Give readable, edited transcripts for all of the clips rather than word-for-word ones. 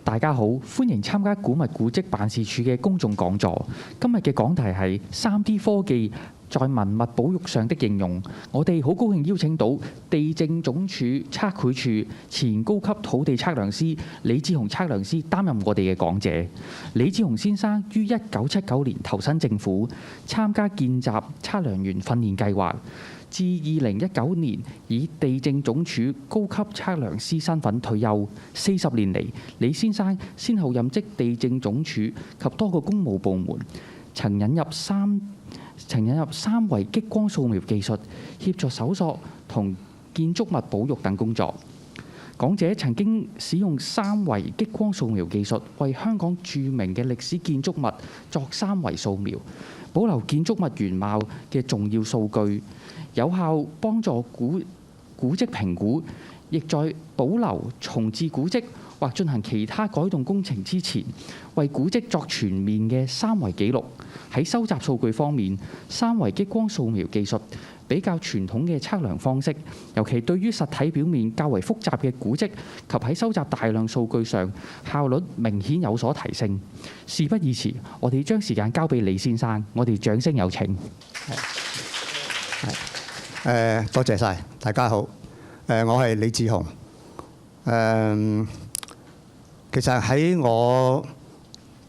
大家好，歡迎參加古物古蹟辦事處嘅公眾講座。今日嘅講題係 3D 科技在文物保育上的應用。我哋好高興邀請到地政總署測繪處前高級土地測量師李志雄測量師擔任我哋嘅講者。李志雄先生於1979年投身政府，參加見習測量員訓練計劃。自2019年以地政總署高級測量師身份退休。40年嚟，李先生先後任職地政總署及多個公務部門，曾引入三維激光掃描技術，協助搜索同建築物保育等工作。講者曾經使用3維激光掃描技術，為香港著名嘅歷史建築物作3維掃描，保留建築物原貌嘅重要數據，有效幫助古蹟評估，亦在保留重置古蹟或進行其他改動工程之前，為古蹟作全面嘅3維記錄。喺收集數據方面，3維激光掃描技術比較傳統嘅測量方式，尤其對於實體表面較為複雜嘅古蹟及喺收集大量數據上，效率明顯有所提升。事不宜遲，我哋將時間交俾李先生，我哋掌聲有請。多謝晒，大家好。我係李志雄。其實喺我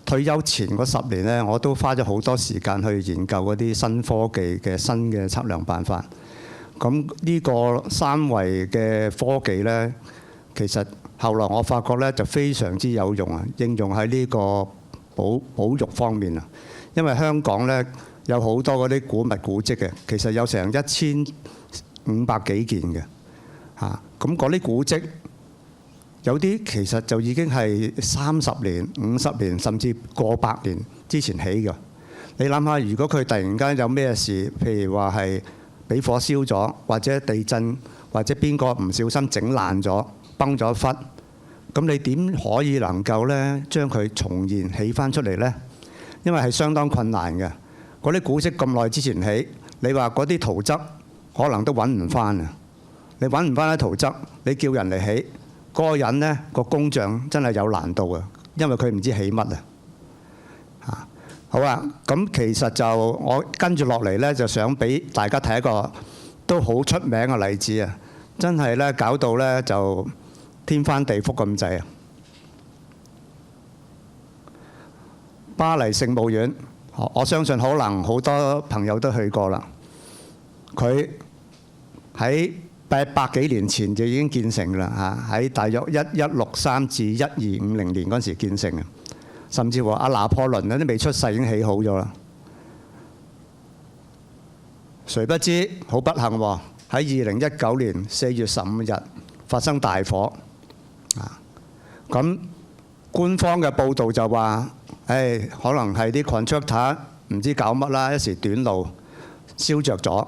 退休前嗰10年咧，我都花咗好多時間去研究嗰啲新科技嘅新嘅測量辦法。咁呢個3維嘅科技咧，其實後來我發覺咧就非常之有用啊，應用喺呢個保育方面啊。因為香港咧有好多嗰啲古物古蹟嘅，其實有成1500幾件嘅嚇。咁嗰啲古蹟有啲其實就已經係30年、50年甚至過百年之前起嘅。你諗下，如果佢突然間有咩事，譬如話係俾火燒咗，或者地震，或者邊個唔小心整爛咗、崩咗忽，咁你點可以能夠咧將佢重現起翻出嚟呢？因為係相當困難嘅。嗰啲古蹟咁耐之前起，你話嗰啲圖則可能都揾唔翻啊！你揾唔翻啲圖則，你叫人嚟起，嗰個人呢個工匠真係有難度啊，因為佢唔知起乜啊！嚇，好啊！咁其實就我跟住落嚟呢，就想俾大家睇一個都好出名嘅例子啊！真係呢搞到呢就天翻地覆咁滯啊！巴黎聖母院，我相信可能好多朋友都去過啦。佢喺800幾年前就已經建成啦嚇，喺大約1163至1250年嗰陣時建成嘅，甚至乎阿拿破崙都未出世已經起好咗啦。誰不知好不幸喎，喺2019年4月15日發生大火啊！咁官方嘅報導就話，可能係啲 contractor 唔知搞乜啦，一時短路燒着咗。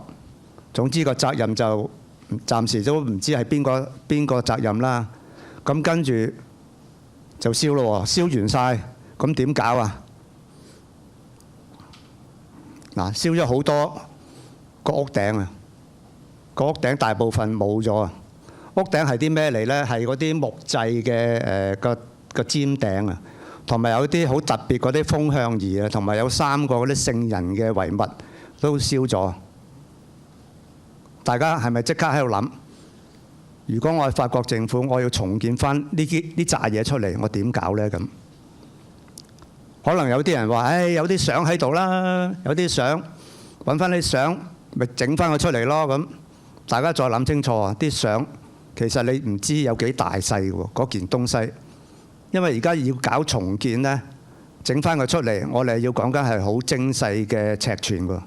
總之個責任就暫時都唔知係邊個責任啦。咁跟住就燒咯喎，燒完晒，咁點搞啊？嗱，燒咗好多個屋頂啊，個屋頂大部分冇咗啊。屋頂係啲咩嚟呢？係嗰啲木製嘅個尖頂啊，同埋有啲好特別嗰啲風向儀啊，同埋有3個嗰啲聖人嘅遺物都燒咗。大家係咪即刻喺度諗？如果我係法國政府，我要重建翻呢扎嘢出嚟，我點搞呢？咁可能有啲人話，有啲相喺度啦，有啲相揾翻啲相，咪整翻佢出嚟咯。咁大家再諗清楚啊！啲相其實你唔知有幾大細喎，嗰件東西。因為而家要搞重建呢，整翻佢出嚟，我哋要講緊係好精細嘅尺寸喎，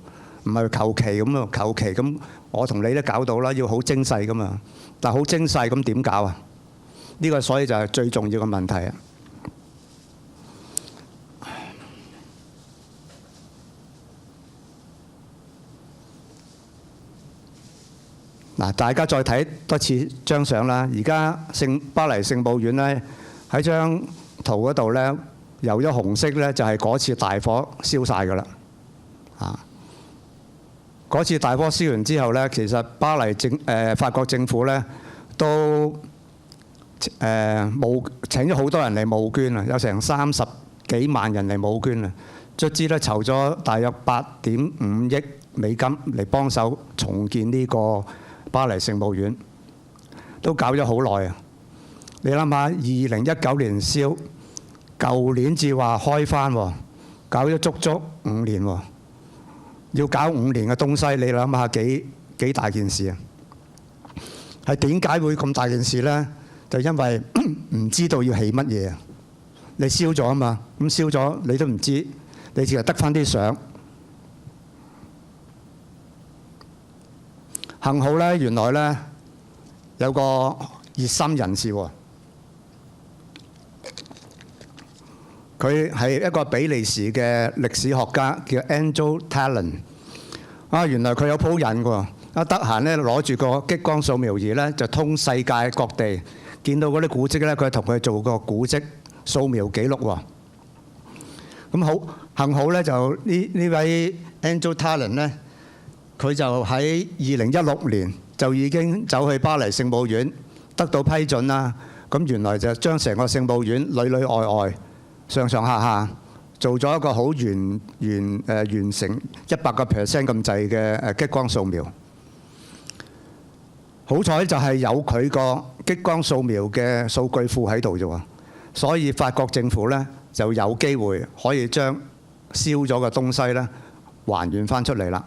唔係求其咁啊！求其咁，我同你都搞到啦，要好精細噶嘛。但係好精細咁點搞啊？呢個所以就係最重要嘅問題啊！嗱，大家再睇多次張相啦。而家巴黎聖母院呢，喺張圖嗰度呢，由咗紅色呢，就係嗰次大火燒晒㗎啦。嗰次大火燒完之後呢，其實法國政府呢都請咗好多人嚟募捐啊，有成30幾萬人嚟募捐啊，卒之咧籌咗大約8.5億美金嚟幫手重建呢個巴黎聖母院，都搞咗好耐啊！你諗下，2019年燒，舊年至話開翻喎，搞咗足足5年喎，要搞5年嘅東西，你諗下幾大件事啊？係點解會咁大件事呢？就因為唔知道要起乜嘢啊！你燒咗啊嘛，咁燒咗你都唔知，你只係得翻啲相。幸好呢，原來呢有個熱心人士喎，佢係一個比利時嘅歷史學家，叫 Andrew Tallon。啊，原來佢有鋪癮喎，一得閒呢攞住個激光掃描儀呢，就通世界各地，見到嗰啲古蹟呢，佢同佢做個古蹟掃描記錄喎。咁幸好呢，就呢位 Andrew Tallon 呢，佢就喺2016年就已經走去巴黎聖母院，得到批准啦。咁原來就將成個聖母院裏裏外外、上上下下做咗一個好完成100% 咁滯嘅激光掃描。好彩就係有佢個激光掃描嘅數據庫喺度啫喎，所以法國政府呢就有機會可以將燒咗嘅東西呢還原翻出嚟啦。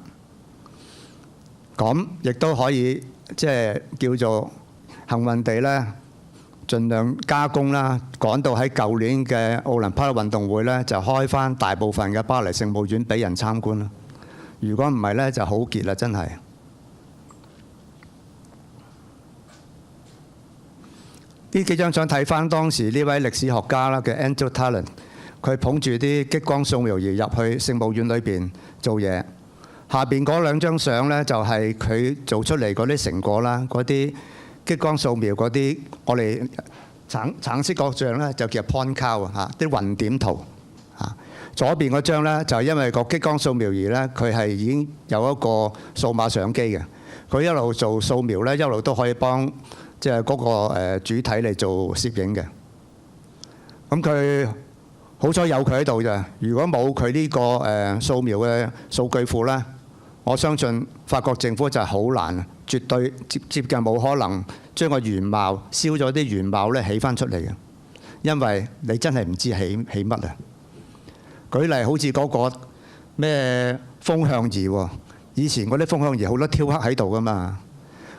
咁亦都可以即係叫做幸運地呢，盡量加工啦，趕到喺舊年嘅奧林匹克運動會呢，就開翻大部分嘅巴黎聖母院俾人參觀啦。如果唔係呢，就好結啦，真係。呢幾張相睇翻當時呢位歷史學家啦嘅 Andrew Tallon， 佢捧住啲激光掃描儀入去聖母院裏邊做嘢。下邊嗰2張相呢，就係佢做出嚟嗰啲成果啦，嗰啲激光掃描嗰啲，我哋橙色嗰張呢，就叫 point cloud 嚇，啲雲點圖嚇。左邊嗰張呢，就係因為個激光掃描儀呢，佢係已經有一個數碼相機嘅，佢一路做掃描呢，一路都可以幫即係嗰個主體嚟做攝影嘅。咁佢好彩有佢喺度咋，如果冇佢呢個掃描嘅數據庫呢，我相信法國政府就係好難，絕對接近冇可能將個原貌燒咗啲原貌咧起翻出嚟嘅，因為你真係唔知起乜啊！舉例好似嗰個咩風向儀喎，以前嗰啲風向儀好多雕刻喺度噶嘛，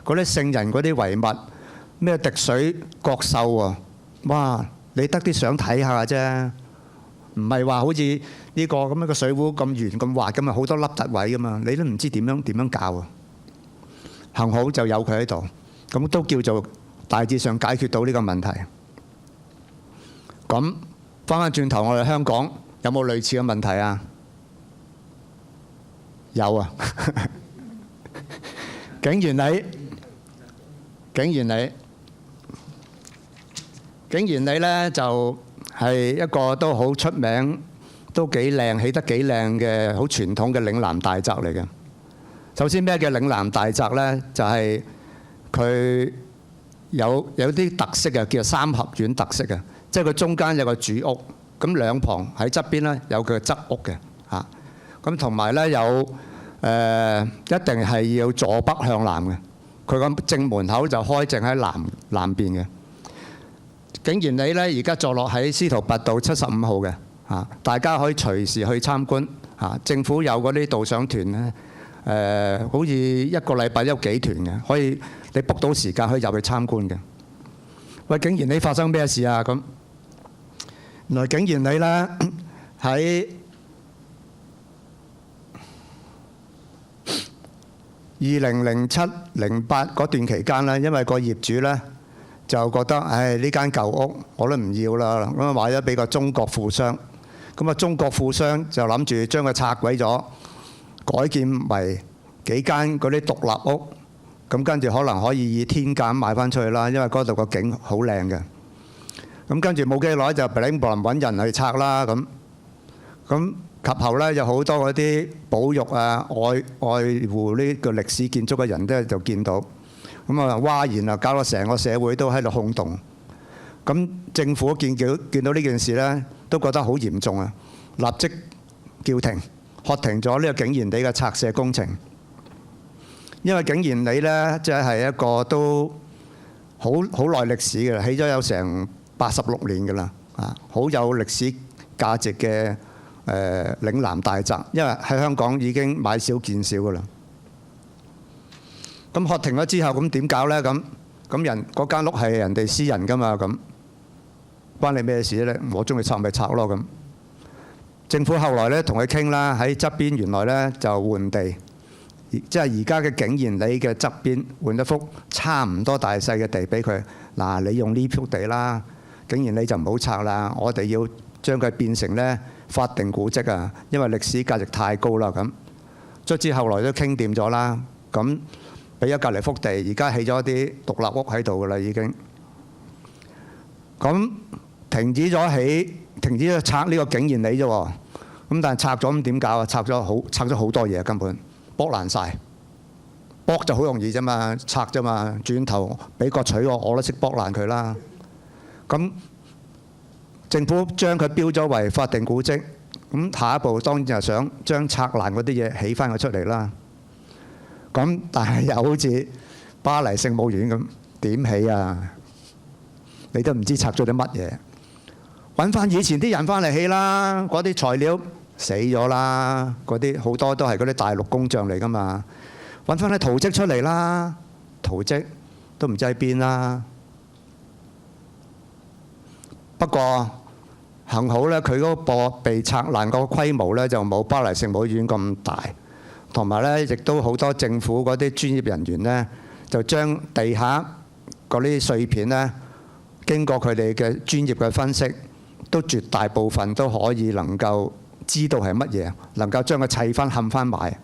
嗰啲聖人嗰啲遺物咩滴水國獸喎，哇！你得啲相睇下啫。唔係話好似呢個咁樣嘅水壺咁圓咁滑咁啊，好多凹凸位噶嘛，你都唔知點樣教啊！幸好就有佢喺度，咁都叫做大致上解決到呢個問題。咁翻返轉頭，我哋香港有冇類似嘅問題啊？有啊！景賢里呢就係一個都好出名、都幾靚、起得幾靚嘅好傳統嘅嶺南大宅嚟嘅。首先咩叫嶺南大宅呢？就係佢有啲特色嘅，叫三合院特色嘅，即係佢中間有個主屋，咁兩旁喺側邊呢有佢嘅側屋嘅嚇。咁同埋呢有一定係要坐北向南嘅，佢個正門口就開正喺南邊嘅。景賢里呢，而家坐落喺司徒拔道75號嘅嚇，大家可以隨時去參觀嚇。政府有嗰啲導賞團呢，好似一個禮拜有幾團嘅，可以你 book 到時間可以入去參觀嘅。喂，景賢里發生咩事啊？咁原來景賢里呢喺2007、08嗰段期間呢，因為個業主呢，就覺得呢間舊屋我都唔要啦，咁啊買咗俾個中國富商，咁啊中國富商就諗住將佢拆毀咗，改建為幾間嗰啲獨立屋，咁跟住可能可以以天價賣翻出去啦，因為嗰度個景好靚嘅。咁跟住冇幾耐就 bling bling 揾人去拆啦，咁及後呢，有好多嗰啲保育啊、愛護呢個歷史建築嘅人呢，就見到。咁啊，嘩然啊，搞到成個社會都喺度轟動。咁政府見到呢件事呢，都覺得好嚴重啊，立即叫停，喝停咗呢個景賢里嘅拆卸工程。因為景賢里呢，即係一個都好耐歷史嘅啦，起咗有成86年嘅啦，好有歷史價值嘅嶺南大宅，因為喺香港已經買少見少嘅啦。咁喝停咗之後，咁點搞呢？咁嗰間屋係人哋私人㗎嘛，咁關你咩事呢？我中意拆咪拆咯咁。政府後來呢同佢傾啦，喺側邊原來呢就換地，即係而家嘅景賢里嘅側邊換一幅差唔多大細嘅地俾佢。嗱，你用呢幅地啦，景賢里就唔好拆啦，我哋要將佢變成呢法定古蹟啊，因為歷史價值太高啦咁。卒之後來都傾掂咗啦，咁俾咗隔離幅地，而家起咗啲獨立屋喺度㗎啦已經。咁停止咗拆呢個景賢里啫喎。咁但係拆咗咁點搞啊？拆咗好多嘢，根本剝爛晒。剝就好容易啫嘛，拆啫嘛，轉頭俾個取我都識剝爛佢啦。咁政府將佢標咗為法定古蹟，咁下一步當然就想將拆爛嗰啲嘢起翻佢出嚟啦。咁但係又好似巴黎聖母院咁，點起啊？你都唔知拆咗啲乜嘢，揾翻以前啲人翻嚟起啦。嗰啲材料死咗啦，嗰啲好多都係嗰啲大陸工匠嚟㗎嘛。揾翻啲圖蹟出嚟啦，圖蹟都唔知喺邊啦。不過幸好咧，佢嗰個被拆爛個規模咧就冇巴黎聖母院咁大，同埋咧亦都好多政府嗰啲專業人員咧就將地下嗰啲碎片咧經過佢哋嘅專業嘅分析，都絕大部分都可以能夠知道係乜嘢，能夠將佢砌翻冚翻埋。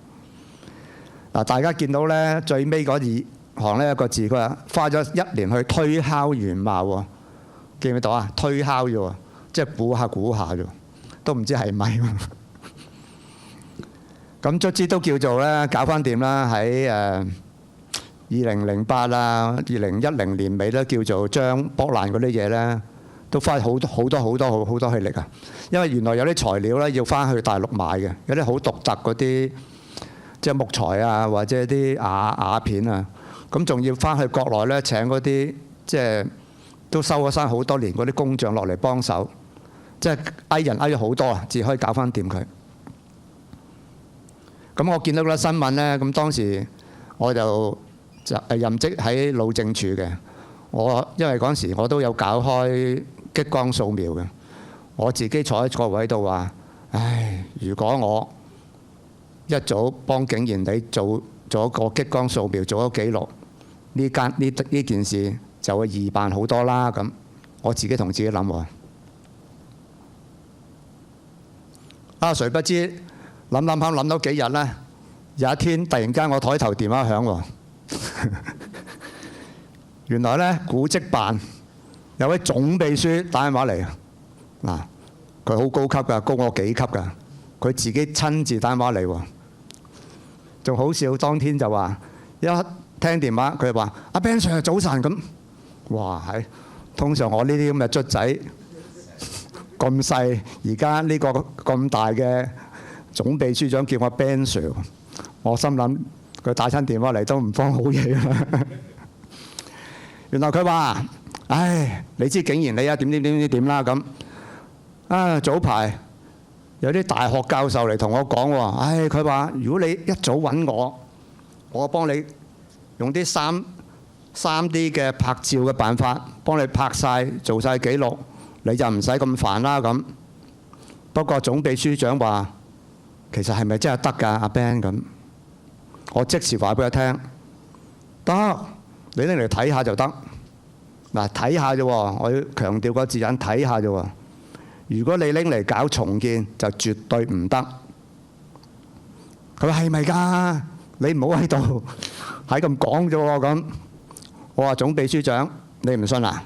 嗱，大家見到咧最尾嗰二行呢一個字，佢話花咗1年去推敲原貌喎，記唔記到啊？推敲啫喎，即係估下啫，都唔知係咪。咁卒之都叫做咧搞翻掂啦，喺2008啊2010年尾咧叫做將剝爛嗰啲嘢咧都花好多氣力啊！因為原來有啲材料咧要翻去大陸買嘅，有啲好獨特嗰啲即係木材啊，或者啲瓦片啊，咁仲要翻去國內咧請嗰啲即係都收咗山好多年嗰啲工匠落嚟幫手，即係嗌人嗌咗好多啊，至可以搞翻掂佢。咁我見到嗰個新聞咧，咁當時我就任職喺路政署嘅，因為嗰陣時我都有搞開激光掃描嘅，我自己坐喺座位度話：唉，如果我一早幫景賢里做咗個激光掃描，做咗記錄，呢件事就會易辦好多啦。咁我自己同自己諗喎。誰不知諗到幾日呢？有一天突然間我枱頭電話響喎。原來呢，古蹟辦有位總秘書打電話嚟嗱，佢好高級㗎，高我幾級㗎，佢自己親自打電話嚟喎，仲好笑。當天就話一聽電話，佢話阿 Ben Sir 早晨咁，哇係，通常我呢啲咁嘅卒仔咁細，而家呢個咁大嘅總秘書長叫我 Ben Sir， 我心諗佢打親電話嚟都唔方好嘢啦。原來佢話：唉，你知景賢里啊點啦咁。啊，早排有啲大學教授嚟同我講喎，唉，佢話如果你一早揾我幫你用啲3D 嘅拍照嘅辦法，幫你拍晒做晒記錄，你就唔使咁煩啦咁。不過總秘書長話：其實係咪真係得㗎，阿 Ben 咁？我即時話俾佢聽，得，你拎嚟睇下就得。嗱，睇下啫喎，我要強調個字眼，睇下啫喎。如果你拎嚟搞重建，就絕對唔得。佢話係咪㗎？你唔好喺度係咁講啫喎咁。我話總秘書長，你唔信啊？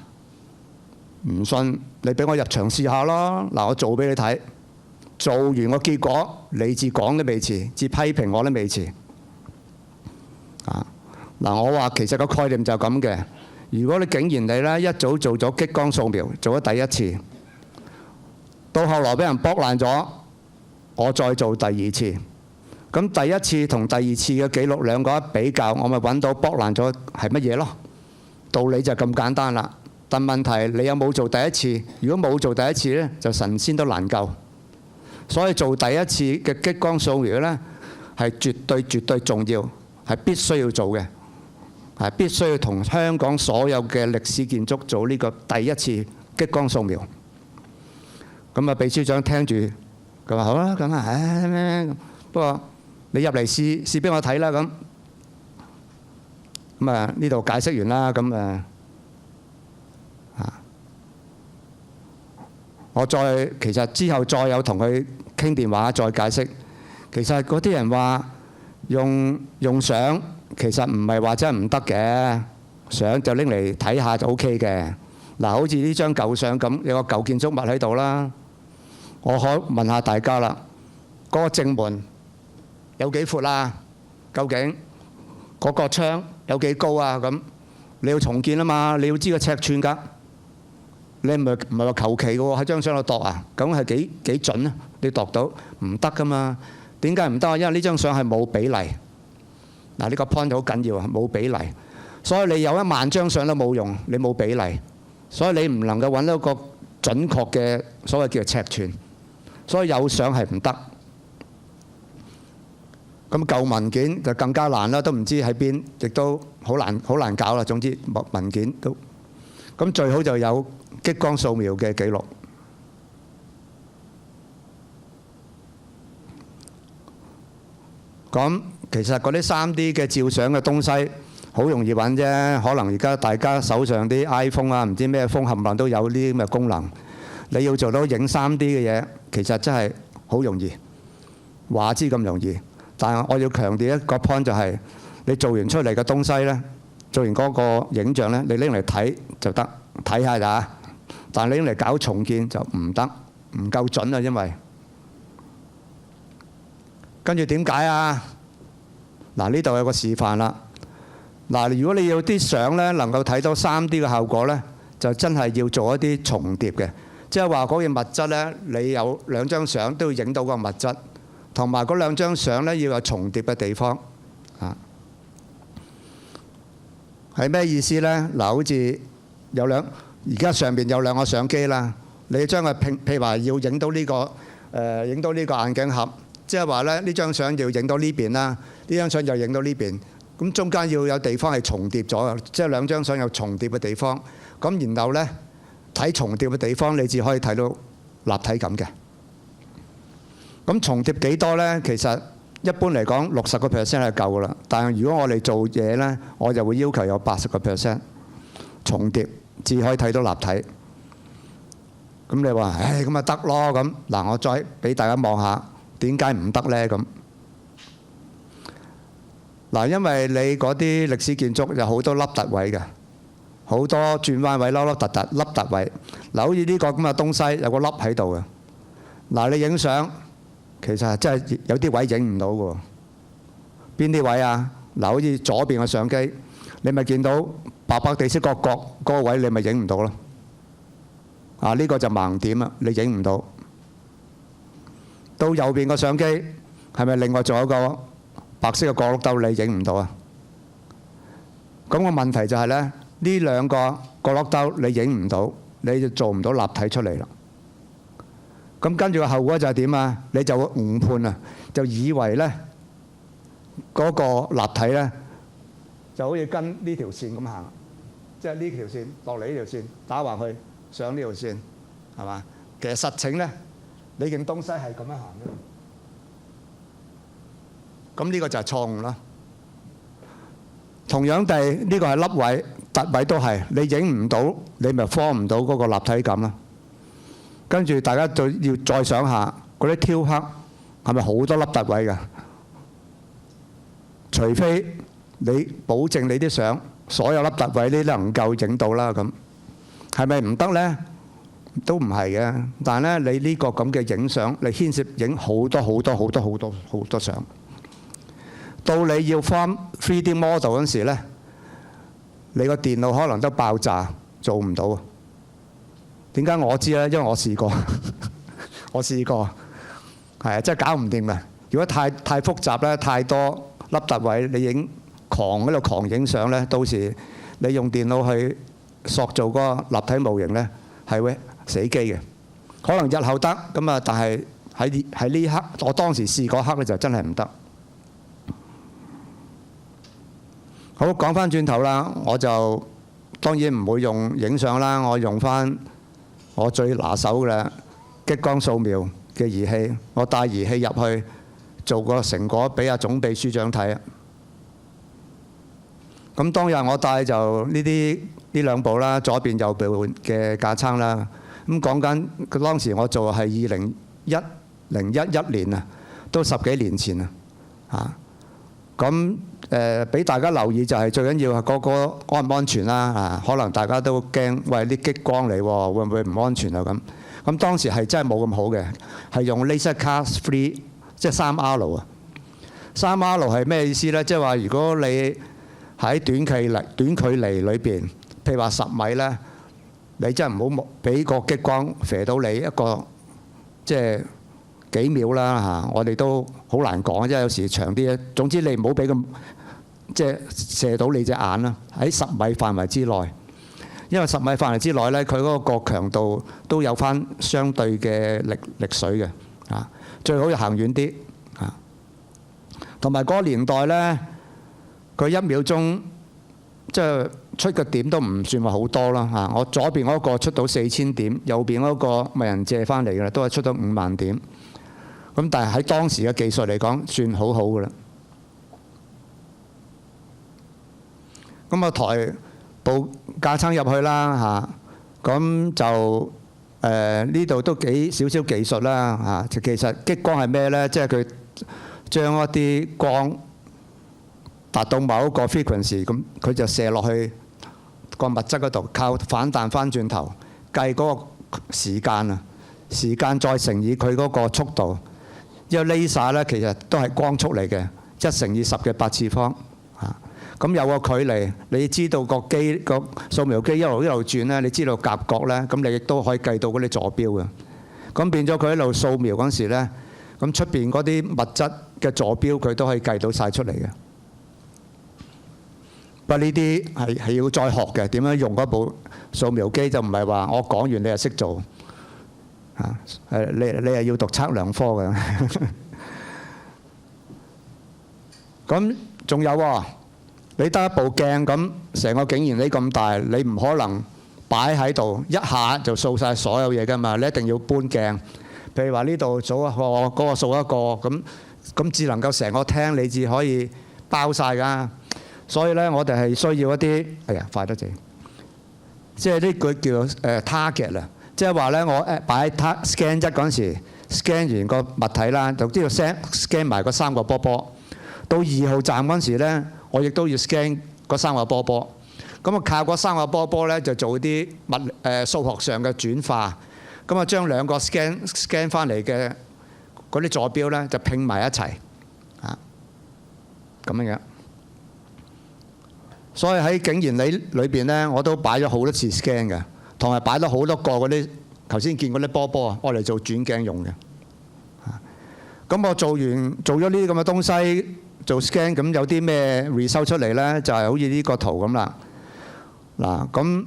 唔信，你俾我入場試下咯。嗱，我做俾你睇，做完個結果，你至講都未遲，至批評我都未遲。嗱，我話其實個概念就係咁嘅。如果你竟然你咧一早做咗激光掃描，做咗第一次，到後來俾人剝爛咗，我再做第二次，咁第一次同第二次嘅記錄兩個一比較，我咪揾到剝爛咗係乜嘢咯？道理就咁簡單啦。但問題你有冇做第一次？如果冇做第一次呢，就神仙都難救。所以做第一次嘅激光掃描呢，係絕對重要，係必須要做嘅，係必須要同香港所有嘅歷史建築做呢個第一次激光掃描。咁啊，秘書長聽住，佢話好啦，咁啊，不過你入嚟試俾我睇啦，咁啊呢度解釋完啦，咁我其實之後再有同佢傾電話再解釋。其實嗰啲人話用相，其實唔係話真係唔得嘅，相就拎嚟睇下就 OK 嘅。嗱，好似呢張舊相咁，有個舊建築物喺度啦。我可問下大家啦，嗰個正門有幾闊啊？究竟嗰個窗有幾高啊？咁你要重建啊嘛，你要知個尺寸㗎。你唔係話求其嘅喎，喺張相度度啊？咁係幾準啊？你度到唔得㗎嘛？點解唔得啊？因為呢張相係冇比例。嗱，呢個 point 好緊要啊，冇比例。所以你有10000張相都冇用，你冇比例，所以你唔能夠揾到一個準確嘅所謂叫做尺寸。所以有相係唔得。咁舊文件就更加難啦，都唔知喺邊，亦都好難搞啦。總之文件都咁最好就有激光掃描嘅記錄。咁其實嗰啲3D 嘅照相嘅東西好容易揾啫，可能而家大家手上啲 iPhone 啊，唔知咩風冚唪唥都有呢啲咁嘅功能。你要做到影3D 嘅嘢，其實真係好容易，話知咁容易。但係我要強調一個 point 就係，你做完出嚟嘅東西呢，做完嗰個影像呢，你拎嚟睇就得，睇下咋。但係你拎嚟搞重建就唔得，唔夠準啊，因為跟住點解啊？嗱，呢度有個示範啦。嗱，如果你要啲相呢能夠睇到3D 嘅效果呢，就真係要做一啲重疊嘅，即係話嗰件物質呢，你有2張相都要影到個物質。同埋嗰2張相呢，要有重疊嘅地方，係咩意思呢？嗱，好似而家上邊有2個相機啦，你將佢譬如話要影到呢個眼鏡盒，即係話呢張相要影到呢邊啦，呢張相又影到呢邊，咁中間要有地方係重疊咗，即係2張相有重疊嘅地方，咁然後呢睇重疊嘅地方，你至可以睇到立體感嘅。咁重疊幾多呢？其實一般嚟講60% 係夠噶啦。但係如果我哋做嘢呢，我就會要求有80% 重疊，至可以睇到立體。咁你話，唉，咁咪得咯？咁嗱，我再俾大家望下點解唔得呢？咁嗱，因為你嗰啲歷史建築有好多凹凸位嘅，好多轉彎位、凹凸位。嗱，好似呢個咁嘅東西有個凹喺度嘅。嗱，你影相。其實真係有啲位影唔到嘅喎，邊啲位啊？嗱，好似左邊嘅相機，你咪見到白白地色個角嗰個位，你咪影唔到咯。呢個就盲點啊，你影唔到。到右邊個相機係咪另外仲有一個白色嘅角落兜，你影唔到啊？咁個問題就係咧，呢2個角落兜你影唔到，你就做唔到立體出嚟啦。咁跟住個後果就係點啊？你就會誤判啊，就以為呢嗰個立體呢就好似跟呢條線咁行，即係呢條線落嚟呢條線打橫去上呢條線，係嘛？其實實情呢，你件東西係咁樣行嘅。咁呢個就係錯誤啦。同樣地，呢個係凹位、凸位都係，你影唔到，你咪 form 唔到嗰個立體感啦。跟住大家就要再想下，嗰啲雕刻係咪好多凹凸位㗎？除非你保證你啲相所有凹凸位你都能夠影到啦，咁係咪唔得呢？都唔係嘅。但係咧，你呢個咁嘅影相，你牽涉影好多相。到你要 form 3D model 嗰陣時咧，你個電腦可能都爆炸，做唔到啊。點解我知呢？因為我試過，我試過，係啊，真係搞唔掂嘅。如果太複雜咧，太多凹凸位，你影喺度狂影相咧，到時你用電腦去塑造嗰個立體模型咧，係會死機嘅。可能日後得咁啊，但係喺呢刻，我當時試嗰刻咧就真係唔得。好，講翻轉頭啦，我就當然唔會用影相啦，我用翻我最拿手嘅激光掃描嘅儀器，我帶儀器入去做個成果俾阿總秘書長睇。咁當日我帶就呢兩部啦，左邊右邊嘅架撐啦。咁講緊當時我做係2011年啊，都10幾年前啊嚇。咁俾大家留意就係最緊要係嗰個安唔安全啦啊！可能大家都驚，喂啲激光嚟喎，會唔會唔安全啊咁？咁當時係真係冇咁好嘅，係用 laser cast free， 即係3R 啊。3R 係咩意思呢？即係話如果你喺短距離裏邊，譬如話10米呢，你真係唔好俾個激光射到你一個即係幾秒啦嚇，我哋都好難講，即係有時長啲咧。總之你唔好俾咁即係射到你隻眼啦，喺10米範圍之內。因為10米範圍之內咧，佢嗰個強度都有翻相對嘅力水嘅啊。最好就行遠啲啊。同埋嗰個年代咧，佢1秒鐘即係出嘅點都唔算話好多啦嚇。我左邊嗰個出到4000點，右邊嗰個咪人借翻嚟嘅啦，都係出到5萬點。咁但係喺當時嘅技術嚟講，算好好嘅啦。咁我抬部架撐入去啦嚇，咁就呢度都少少技術啦嚇。其實激光係咩呢？即係佢將一啲光達到某一個 frequency， 咁佢就射落去個物質嗰度，靠反彈翻轉頭計嗰個時間啊，時間再乘以佢嗰個速度。因為 laser 咧其實都係光速嚟嘅，1乘以10嘅8次方嚇。咁有個距離，你知道個掃描機一路轉咧，你知道夾角咧，咁你亦都可以計到嗰啲坐標嘅。咁變咗佢一路掃描嗰時咧，咁出邊嗰啲物質嘅坐標佢都可以計到晒出嚟嘅。不過呢啲係要再學嘅，點樣用嗰部掃描機就唔係話我講完你就識做。你係要讀測量科嘅。咁仲有喎，你得一部鏡咁，成個景賢里咁大，你唔可能擺喺度一下就掃晒所有嘢㗎嘛，你一定要搬鏡。譬如話呢度掃一個，嗰個掃一個，咁至能夠成個廳你至可以包晒㗎。所以呢，我哋係需要一啲，哎呀快得滯，即係呢句叫target 啊。即係話咧，我擺喺 scan 1嗰陣時 ，scan 完個物體啦，就都要 scan 埋嗰3個波波。到2號站嗰陣時咧，我亦都要 scan 嗰3個波波。咁啊，靠嗰3個波波咧，就做啲數學上嘅轉化。咁啊，將2個 scan 翻嚟嘅嗰啲坐標咧，就拼埋一齊啊，咁樣。所以喺景賢里裏邊咧，我都擺咗好多次 scan 嘅。同埋擺咗好多個嗰啲頭先見嗰啲波波啊，我嚟做轉鏡用嘅。咁我做咗呢啲咁嘅東西做 scan，咁有啲咩 result 出嚟呢？就係好似呢個圖咁啦。嗱，咁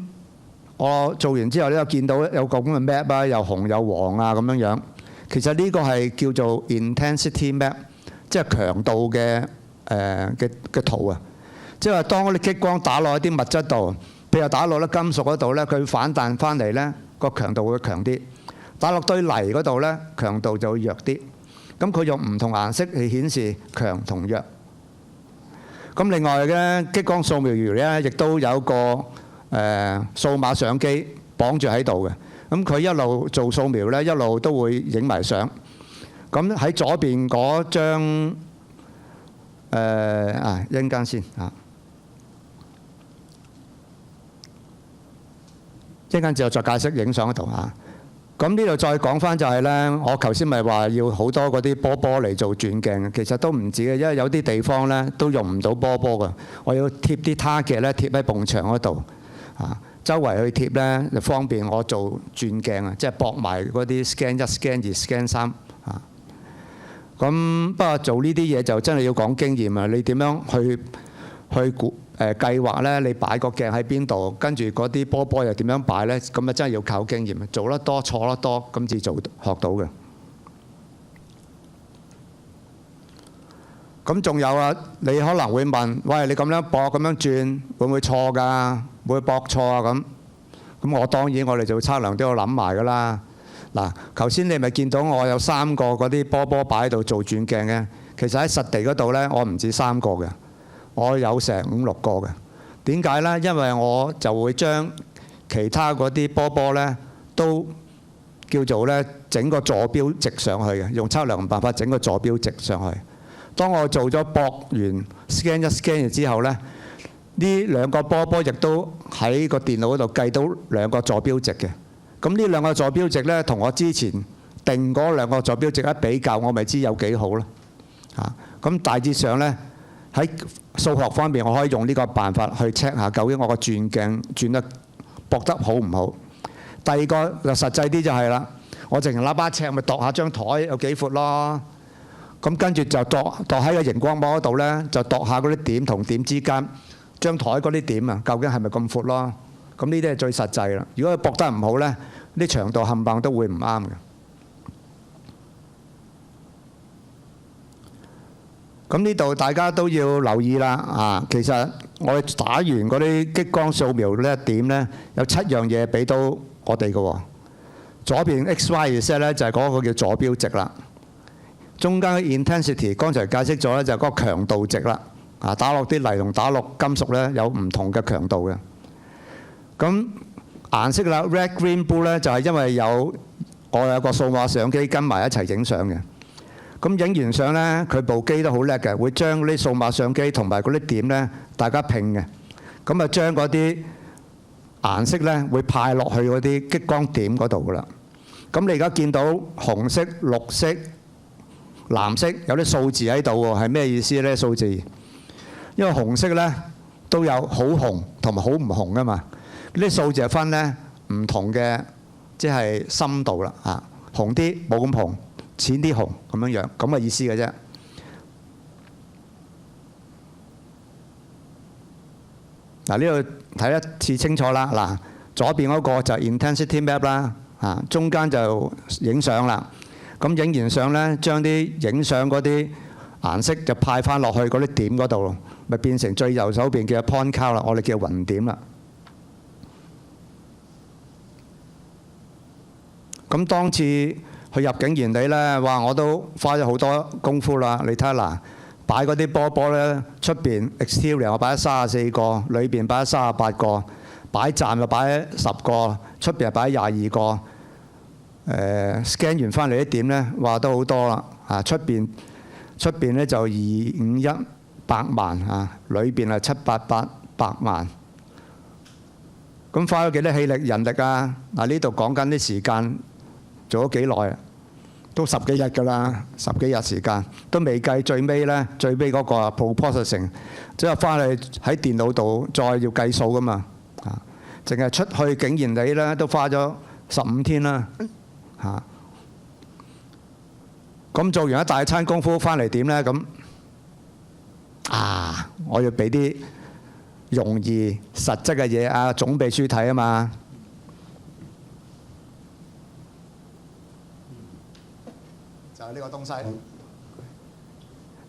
我做完之後咧，又見到有個咁嘅 map 啊，又紅又黃啊咁樣樣。其實呢個係叫做 intensity map， 即係強度嘅圖啊。即係話當嗰啲激光打落一啲物質度。譬如打落咧金屬嗰度咧，佢反彈翻嚟咧，個強度會強啲；打落堆泥嗰度咧，強度就會弱啲。咁佢用唔同顏色去顯示強同弱。咁另外嘅激光掃描儀咧，亦都有個數碼相機綁住喺度嘅。咁佢一路做掃描咧，一路都會影埋相。咁喺左邊嗰張一陣間先啊。一陣間之後再解釋影相嗰度嚇。咁呢度再講翻就係呢，我頭先咪話要好多嗰啲波波嚟做轉鏡嘅，其實都唔止嘅，因為有啲地方呢都用唔到波波嘅，我要貼啲 target 咧貼喺埲牆嗰度啊，周圍去貼呢，就方便我做轉鏡啊，即係駁埋嗰啲 scan 1、scan 2、scan 3啊。咁不過做呢啲嘢就真係要講經驗啊，你點樣去計劃呢？你擺個鏡喺邊度，跟住嗰啲波波又點樣擺呢？咁啊真係要靠經驗，做得多錯得多，咁至學到嘅。咁仲有啊，你可能會問：喂，你咁樣駁咁樣轉，會唔會錯㗎？會唔會駁錯啊？咁我當然我哋做測量都要諗埋㗎啦。嗱，頭先你咪見到我有3個嗰啲波波擺喺度做轉鏡嘅，其實喺實地嗰度呢，我唔止3個嘅。我有成5、6個嘅，點解呢？因為我就會將其他嗰啲波波呢都叫做呢整個坐標直上去嘅，用測量辦法整個坐標直上去。當我做咗駁完 scan 1、scan 2之後呢，呢2個波波亦都喺個電腦嗰度計到2個坐標值嘅。咁呢2個坐標值呢，同我之前定嗰2個坐標值一比較，我咪知有幾好咯。咁大致上呢，喺數學方面，我可以用呢個辦法去 check 下究竟我個轉鏡轉得駁得好唔好。第二個就實際啲就係啦，我淨係攞把尺咪度下張台有幾闊咯。咁跟住就度喺個熒光幕嗰度呢，就度下嗰啲點同點之間，張台嗰啲點啊，究竟係咪咁闊咯？咁呢啲係最實際啦。如果佢駁得唔好呢，啲長度冚唪唥都會唔啱嘅。咁呢度大家都要留意啦啊！其實我哋打完嗰啲激光掃描呢點呢，有7樣嘢俾到我哋嘅喎。左邊 XY-Z 呢就係嗰個叫坐標值啦。中間嘅 intensity 剛才解釋咗呢，就係嗰個強度值啦。啊，打落啲泥同打落金屬呢有唔同嘅強度嘅。咁顏色啦 ，red、green、blue 呢就係因為我有個數碼相機跟埋一齊影相嘅。咁影完相呢，佢部機都好叻嘅，會將啲數碼相機同埋嗰啲點呢，大家拼嘅。咁啊，將嗰啲顏色呢會派落去嗰啲激光點嗰度噶啦。咁你而家見到紅色、綠色、藍色有啲數字喺度喎，係咩意思呢？數字，因為紅色呢都有好紅同埋好唔紅噶嘛。呢啲數字係分呢唔同嘅，即係深度啦嚇，紅啲冇咁紅。淺啲紅咁樣咁嘅意思嘅啫。嗱，呢度睇一次清楚啦。嗱，左邊嗰個就 intensity map 啦，中間就影相啦。咁影完相呢，將啲影相嗰啲顏色就派翻落去嗰啲點嗰度，咪變成最右手邊嘅 point cloud 啦，我哋叫雲點啦。咁當次去入境原地呢，哇！我都花咗好多功夫啦。你睇下嗱，擺嗰啲波波呢，出邊 exterior 我擺咗34個，裏邊擺咗38個，擺站就擺咗10個，出邊又擺咗22個。scan 完翻嚟啲點呢，哇都好多啦。出邊呢就251百萬啊，裏邊係788百萬。咁花咗幾多氣力人力啊？嗱，呢度講緊啲時間。做咗幾耐啊？都10幾日㗎啦，10幾日時間都未計最尾呢，最尾嗰個 processing，即係翻去喺電腦度再要計數㗎嘛。淨係出去竟然你呢都花咗15天啦。咁做完一大餐功夫翻嚟點呢？咁我要俾啲容易實質嘅嘢啊，總秘書睇啊嘛。呢個東西，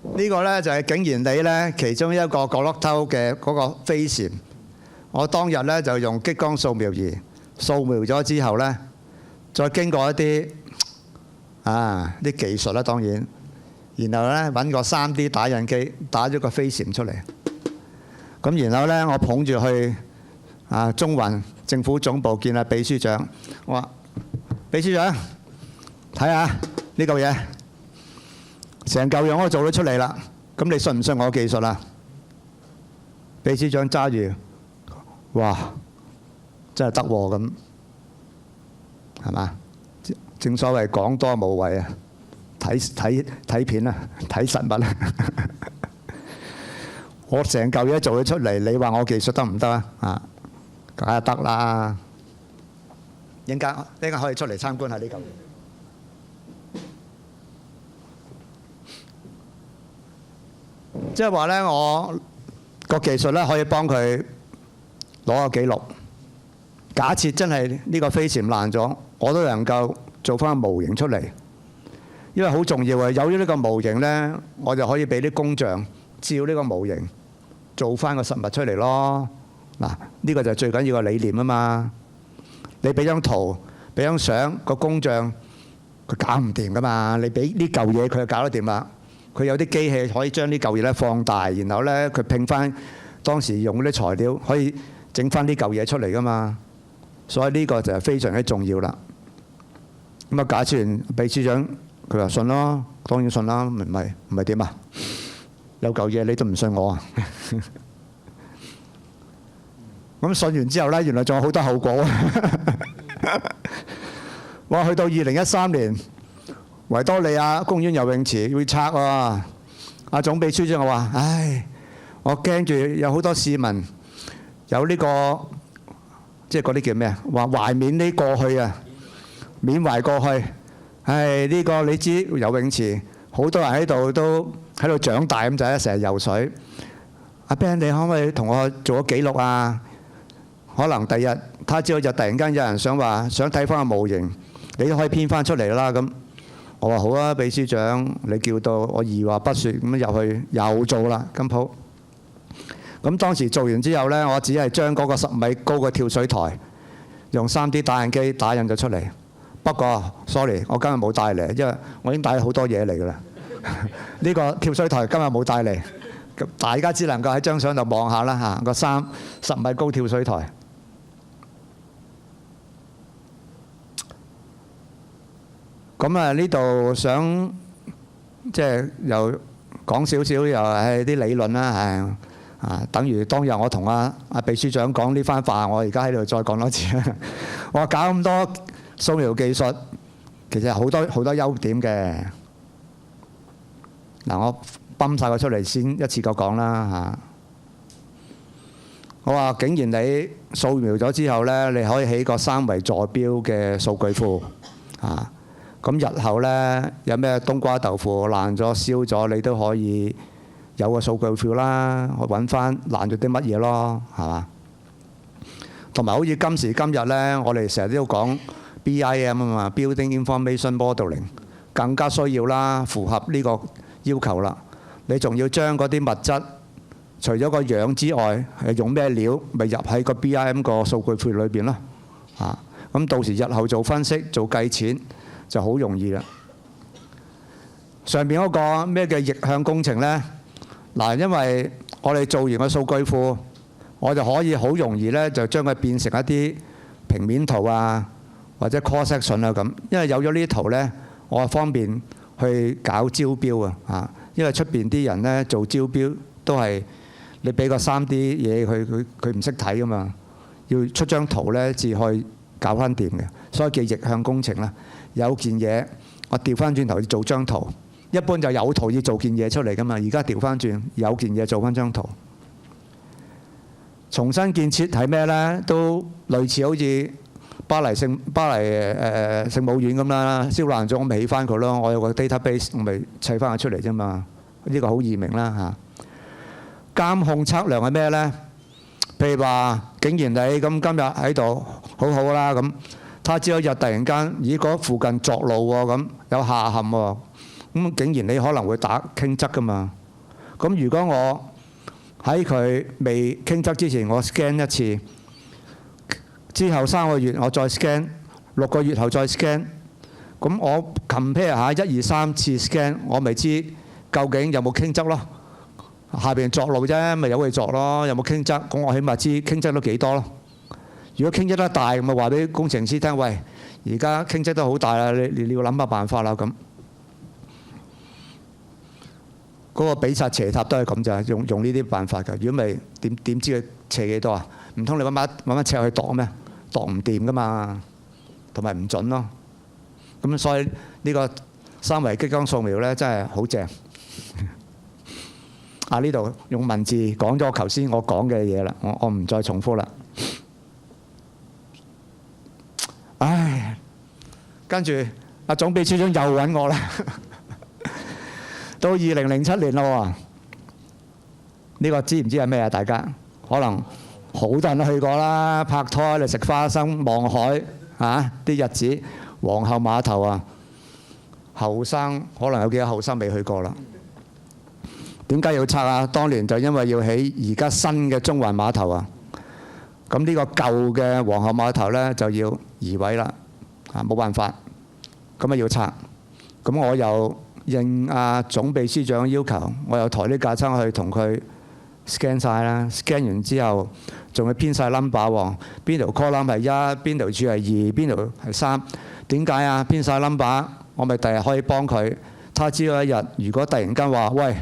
呢個呢就係景賢里呢其中一個角落頭嘅嗰個飛船。我當日呢就用激光掃描儀掃描咗之後呢，再經過一啲啲技術啦，當然，然後呢揾個3D 打印機打咗個飛船出嚟。咁然後呢，我捧住去中環政府總部見秘書長，我話秘書長睇下。呢嚿嘢成嚿樣我都做咗出嚟啦，咁你信唔信我技術啊？秘書長揸住，哇，真係得喎咁，係嘛？正所謂講多無謂啊，睇片啊，睇實物啊。我成嚿嘢做咗出嚟，你話我技術得唔得啊？啊，梗係得啦！陣間可以出嚟參觀下呢嚿嘢。即係話咧，我個技術咧可以幫佢攞個記錄。假設真係呢個飛船爛咗，我都能夠做翻個模型出嚟，因為好重要啊！有咗呢個模型咧，我就可以俾啲工匠照呢個模型做翻個實物出嚟咯。嗱，呢個就係最緊要嘅理念啊嘛！你俾張圖、俾張相，個工匠佢搞唔掂噶嘛？你俾呢嚿嘢佢就搞得掂啦。佢有啲機器可以將呢嚿嘢咧放大，然後咧佢拼翻當時用嗰啲材料，可以整翻呢嚿嘢出嚟噶嘛。所以呢個就係非常之重要啦。咁啊，假設完秘書長佢話信咯，當然信啦，唔係點啊？有嚿嘢你都唔信我啊？咁信完之後咧，原來仲有好多後果啊！哇，去到2013年，維多利亞公園游泳池要拆喎。阿總秘書長我話：唉，我驚住有好多市民有呢個。即係嗰啲叫咩啊？話懷緬呢過去啊，緬懷過去。唉，呢個你知游泳池好多人喺度都喺度長大咁就成日游水。阿 Ben， 你可唔可以同我做個記錄啊？可能第日他朝就突然間有人想睇翻個模型，你都可以編翻出嚟啦。咁我話好啊，秘書長，你叫到我二話不説咁入去又做啦，今鋪。咁當時做完之後呢，我只係將嗰個10米高嘅跳水台用 3D 打印機打印咗出嚟。不過 sorry， 我今日冇帶嚟，因為我已經帶咗好多嘢嚟㗎啦。呢個跳水台今日冇帶嚟，咁大家只能夠喺張相度望下啦嚇。個10米高跳水台。咁啊，呢度想即係又講少少，又係啲理論啦，係。等於當日我同阿秘書長講呢番話，我而家喺度再講多次。我話搞咁多掃描技術，其實好多優點嘅。嗱，我泵晒佢出嚟先，一次過講啦嚇。我話竟然你掃描咗之後呢，你可以起個3維坐標嘅數據庫啊。咁日後呢，有咩冬瓜豆腐爛咗、燒咗，你都可以。有個數據庫啦，我揾翻爛咗啲乜嘢咯，係嘛？同埋好似今時今日呢，我哋成日都要講 BIM 啊嘛 ，Building Information Modeling， 更加需要啦，符合呢個要求啦。你仲要將嗰啲物質，除咗個樣之外，係用咩料，咪入喺個 BIM 個數據庫裏邊咯。咁到時日後做分析、做計錢就好容易啦。上邊嗰個咩叫逆向工程呢？嗱，因為我哋做完個數據庫，我就可以好容易咧就將佢變成一啲平面圖啊，或者 cross section 啊咁。因為有咗呢啲圖咧，我方便去搞招標啊。因為出邊啲人咧做招標都係你俾個3D 嘢佢唔識睇噶嘛，要出張圖咧至可以搞翻掂嘅。所以叫逆向工程啦。有件嘢我調翻轉頭要做張圖。一般就有圖要做件嘢出嚟㗎嘛，而家調翻轉有件嘢做翻張圖。重新建設係咩呢？都類似好似巴黎聖母院咁啦，燒爛咗我咪起翻佢咯。我有個 database 我咪砌翻佢出嚟啫嘛。呢個好易明啦嚇。監控測量係咩呢？譬如話，竟然你咁今日喺度好好啦咁，他朝一日突然間咦嗰附近作路喎咁，有下陷喎。咁竟然你可能會打傾側㗎嘛？咁如果我喺佢未傾側之前，我 scan 一次，之後3個月我再 scan， 6個月後再 scan， 咁我 compare 下1、2、3次 scan， 我咪知究竟有冇傾側咯。下邊作路啫，咪由佢作咯。有冇傾側？咁我起碼知傾側都幾多咯。如果傾側得大，咪話俾工程師聽，喂，而家傾側都好大啦，你要諗下辦法啦咁。嗰個比薩斜塔都係咁咋，用呢啲辦法㗎。如果咪點知佢斜幾多啊？唔通你揾把尺去度咩？度唔掂㗎嘛，同埋唔準咯。咁所以呢個三維激光掃描咧真係好正。呢度用文字講咗頭先我講嘅嘢啦，我唔再重複啦。唉，跟住總秘書長又揾我啦。到2007年啦喎，呢個知唔知係咩啊？大家可能好多人都去過啦，拍拖喺度食花生、望海啲日子，皇后碼頭啊，後生可能有幾個後生未去過啦。點解要拆啊？當年就因為要起而家新嘅中環碼頭啊。咁呢個舊嘅皇后碼頭呢，就要移位啦，冇辦法，咁要拆。咁我又應總秘書長要求，我又抬啲架撐去同佢 scan 晒啦。scan 完之後，仲要編晒 number 喎，邊條 column 係1，邊條柱係2，邊條係3。點解啊？編晒 number， 我咪第日可以幫佢。他知道一日，如果突然間話，喂，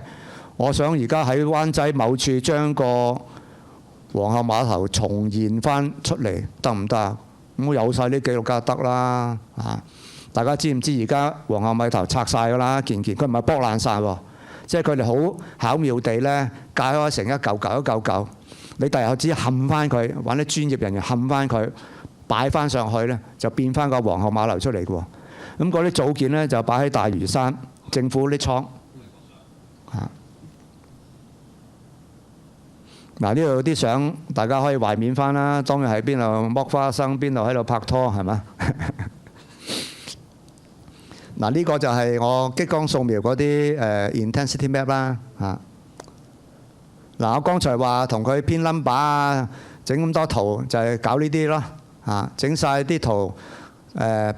我想而家喺灣仔某處將個皇后碼頭重現翻出嚟，得唔得啊？咁我有晒啲記錄梗係得啦。大家知唔知而家皇后碼頭拆晒㗎啦？件佢唔係剝爛晒喎，即係佢哋好巧妙地咧解開成一嚿嚿一嚿嚿。你第日只要冚翻佢，揾啲專業人員冚翻佢，擺翻上去咧，就變翻個皇后碼頭出嚟嘅喎。咁嗰啲組件咧就擺喺大嶼山政府啲倉。呢度有啲相，大家可以懷緬翻啦。當日喺邊度剝花生，邊度喺度拍拖，係嘛？呢個就係我激光掃描嗰啲intensity map 啦。我剛才話同佢編 number 啊，整咁多圖就係搞呢啲咯。整晒啲圖，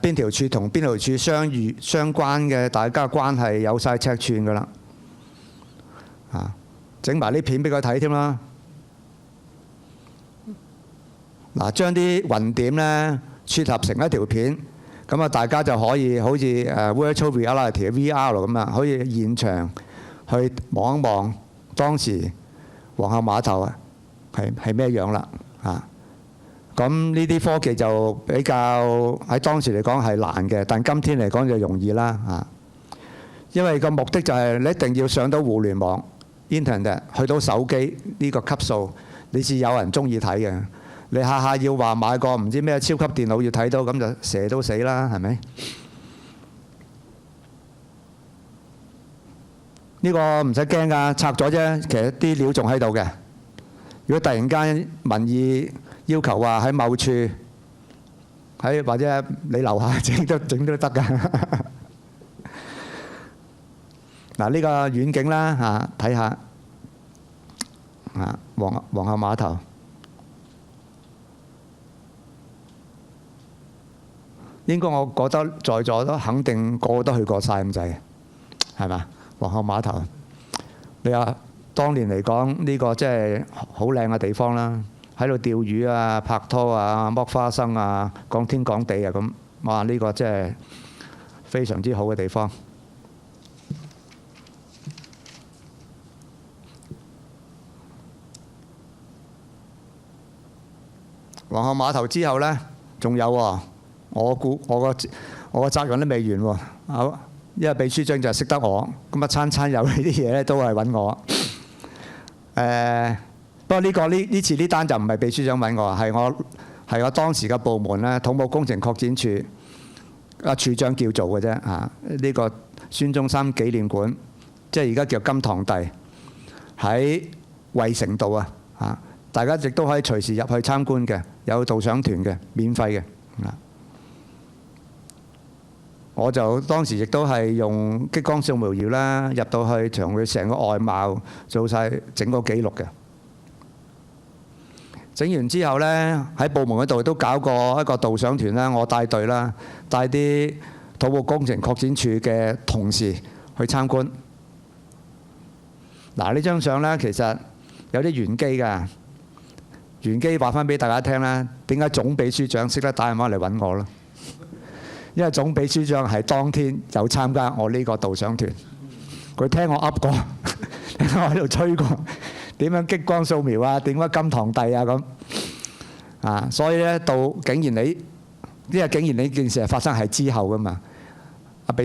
邊條柱同邊條柱相關嘅，大家關係有晒尺寸㗎啦。整埋啲片俾佢睇添啦。將啲雲點咧撮合成一條片，咁大家就可以好似virtual reality VR 咁啊，可以現場去望一望當時皇后碼頭係咩樣啦。咁呢啲科技就比較喺當時嚟講係難嘅，但今天嚟講就容易啦。因為個目的就係你一定要上到互聯網 Internet， 去到手機呢個級數，你至有人中意睇嘅。你下下要話買個唔知咩超級電腦要睇到，咁就蛇都死啦，係咪？呢個唔使驚㗎，拆咗啫，其實啲料仲喺度嘅。如果突然間民意要求話喺某處，或者你樓下整都得㗎。呢個遠景啦，睇下皇后碼頭。應該我覺得在座都肯定個個都去過晒咁滯，係嘛？皇后碼頭，你話當年嚟講呢個真係好靚嘅地方啦，喺度釣魚啊、拍拖啊、剝花生啊、講天講地啊咁，哇！呢個真係非常之好嘅地方。皇后碼頭之後呢，仲有喎。我估我個責任都未完喎，因為秘書長就係識得我，咁餐有呢啲嘢咧都係揾我。不過呢次呢單就唔係秘書長揾我，係我當時嘅部門咧，土木工程擴展處處長叫做嘅啫。呢個孫中山紀念館，即係而家叫金堂第，喺衛城道啊。大家亦都可以隨時入去參觀嘅，有導賞團嘅，免費嘅。我就當時亦都係用激光掃描儀啦，入到去同佢成個外貌做晒整個記錄嘅。整完之後呢，喺部門嗰度都搞過一個導賞團啦，我帶隊啦，帶啲土木工程擴展處嘅同事去參觀。呢張相呢，其實有啲玄機㗎。玄機話翻俾大家聽啦，點解總秘書長識得打電話嚟揾我咯？因為總秘書長係當天有參加我呢個導賞團，佢聽我噏過，聽我喺度吹過，點樣激光掃描啊，點解金堂第啊咁。所以呢，到竟然呢件事係發生係之後噶嘛，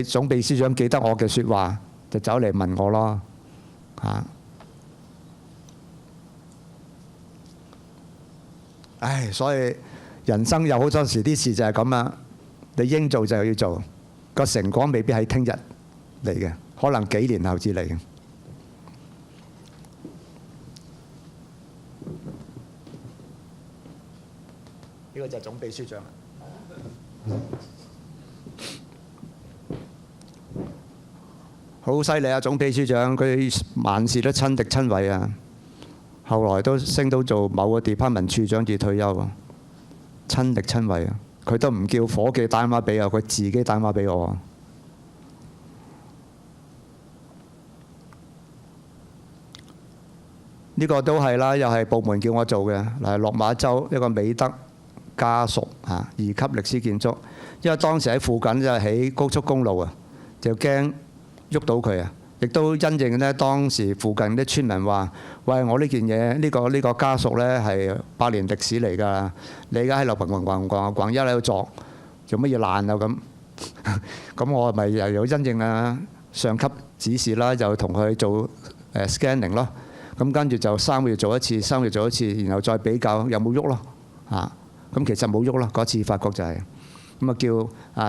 總秘書長記得我嘅説話，就走嚟問我咯嚇。所以人生有好多時啲事就係咁啦，你應做就要做，個成果未必係聽日嚟嘅，可能幾年後至嚟嘅。呢個就係總秘書長。好犀利啊！總秘書長佢萬事都親力親為啊，後來都升到做某個 department 處長至退休啊，親力親為啊！佢都唔叫伙計打電話俾我，佢自己打電話俾我。呢個都係啦，又係部門叫我做嘅。嗱，落馬洲一個美德家屬2級歷史建築，因為當時喺附近就起高速公路啊，就驚喐到佢啊！亦都因應呢，當時附近啲村民話：喂，我呢件嘢呢個家屬呢係100年歷史嚟㗎，你而家喺度逛一喺度作，做乜嘢爛啊咁？咁我咪又有因應啊上級指示啦，就同佢做scanning 咯。咁跟住就3個月做一次，3個月做一次，然後再比較有冇喐咯咁其實冇喐咯，嗰次發覺就係咁啊，叫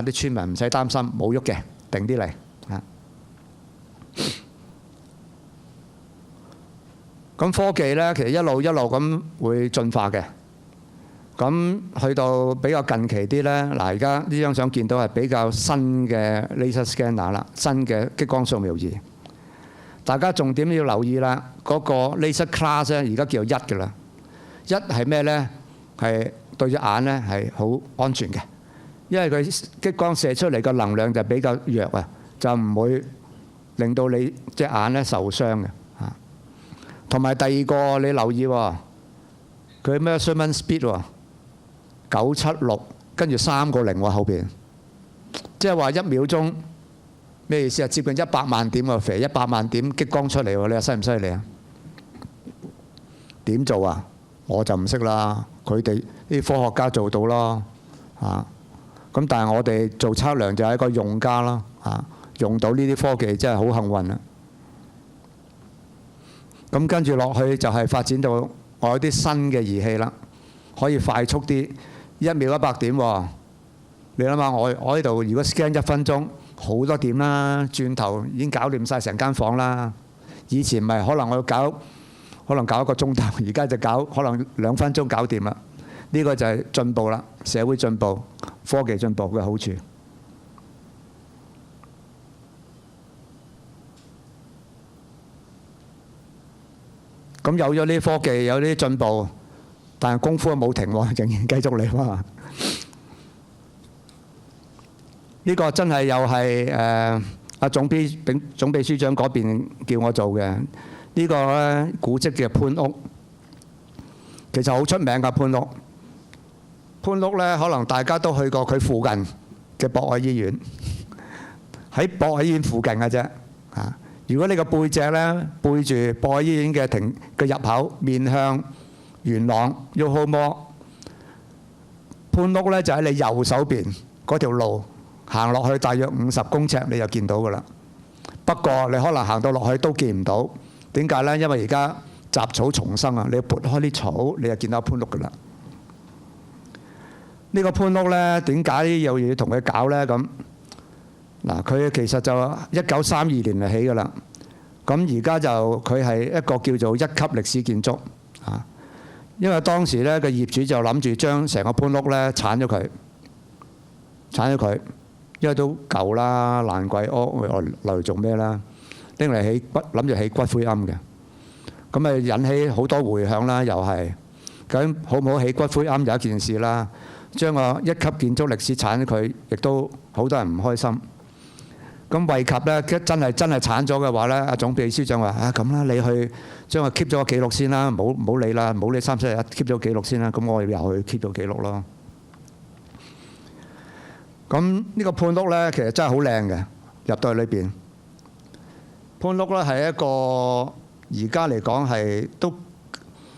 啲村民唔使擔心，冇喐嘅，定啲嚟。咁科技呢，其實一路咁會進化嘅。咁去到比較近期啲呢，嗱，而家呢張相見到係比較新嘅 laser scanner 啦，新嘅激光掃描儀。大家重點要留意啦，嗰個 laser class 咧，而家叫1㗎啦。1係咩呢？係對隻眼呢係好安全嘅，因為佢激光射出嚟嘅能量就比較弱啊，就唔會令到你隻眼呢受傷嘅。同埋第二個你留意喎，佢measurement speed 喎，976，跟住3個0喎後邊，即係話1秒鐘咩意思啊？接近100萬點喎，肥100萬點激光出嚟喎，你話犀唔犀利啊？點做啊？我就唔識啦，佢哋啲科學家做到咯咁但係我哋做測量就係一個用家咯用到呢啲科技真係好幸運啊！咁跟住落去就係發展到我有啲新嘅儀器啦，可以快速啲，1秒100點喎。你諗下，我呢度如果 scan 1分鐘，好多點啦，轉頭已經搞掂晒成間房啦。以前咪可能我要搞1個鐘頭，而家就可能2分鐘搞掂啦。呢個就係進步啦，社會進步、科技進步嘅好處。咁有咗呢啲科技，有呢啲進步，但係功夫冇停喎，仍然繼續嚟喎。呢個真係又係總秘書長嗰邊叫我做嘅。呢個咧古蹟嘅潘屋，其實好出名㗎潘屋。潘屋咧，可能大家都去過佢附近嘅博愛醫院，喺博愛醫院附近嘅啫如果你個背脊咧背住博愛醫院嘅入口，面向元朗 Yoho Mall，潘屋咧就喺你右手邊嗰條路行落去，大約50公尺你就見到㗎啦。不過你可能行到落去都見唔到，點解咧？因為而家雜草叢生啊，你要撥開啲草，你就見到潘屋㗎啦。呢個潘屋咧點解又要同佢搞咧？咁嗱，佢其實就1932年就起㗎啦。咁而家就佢係一個叫做1級歷史建築因為當時咧個業主就諗住將成個潘屋咧剷咗佢，因為都舊啦，爛鬼屋，留嚟做咩啦？拎嚟諗住起骨灰龕嘅，咁咪引起好多迴響啦。又係咁好唔好起骨灰龕有一件事啦。將個1級建築歷史剷咗佢，亦都好多人唔開心。咁惠及咧，真係剷咗嘅話咧，阿總秘書長話咁啦，你去將佢 keep 咗個記錄先啦，唔好理啦，唔好理3-7日 keep 咗記錄先啦。咁我又去 keep 咗記錄咯。咁呢個潘屋咧，其實真係好靚嘅，入到去裏邊。潘屋咧係一個而家嚟講係都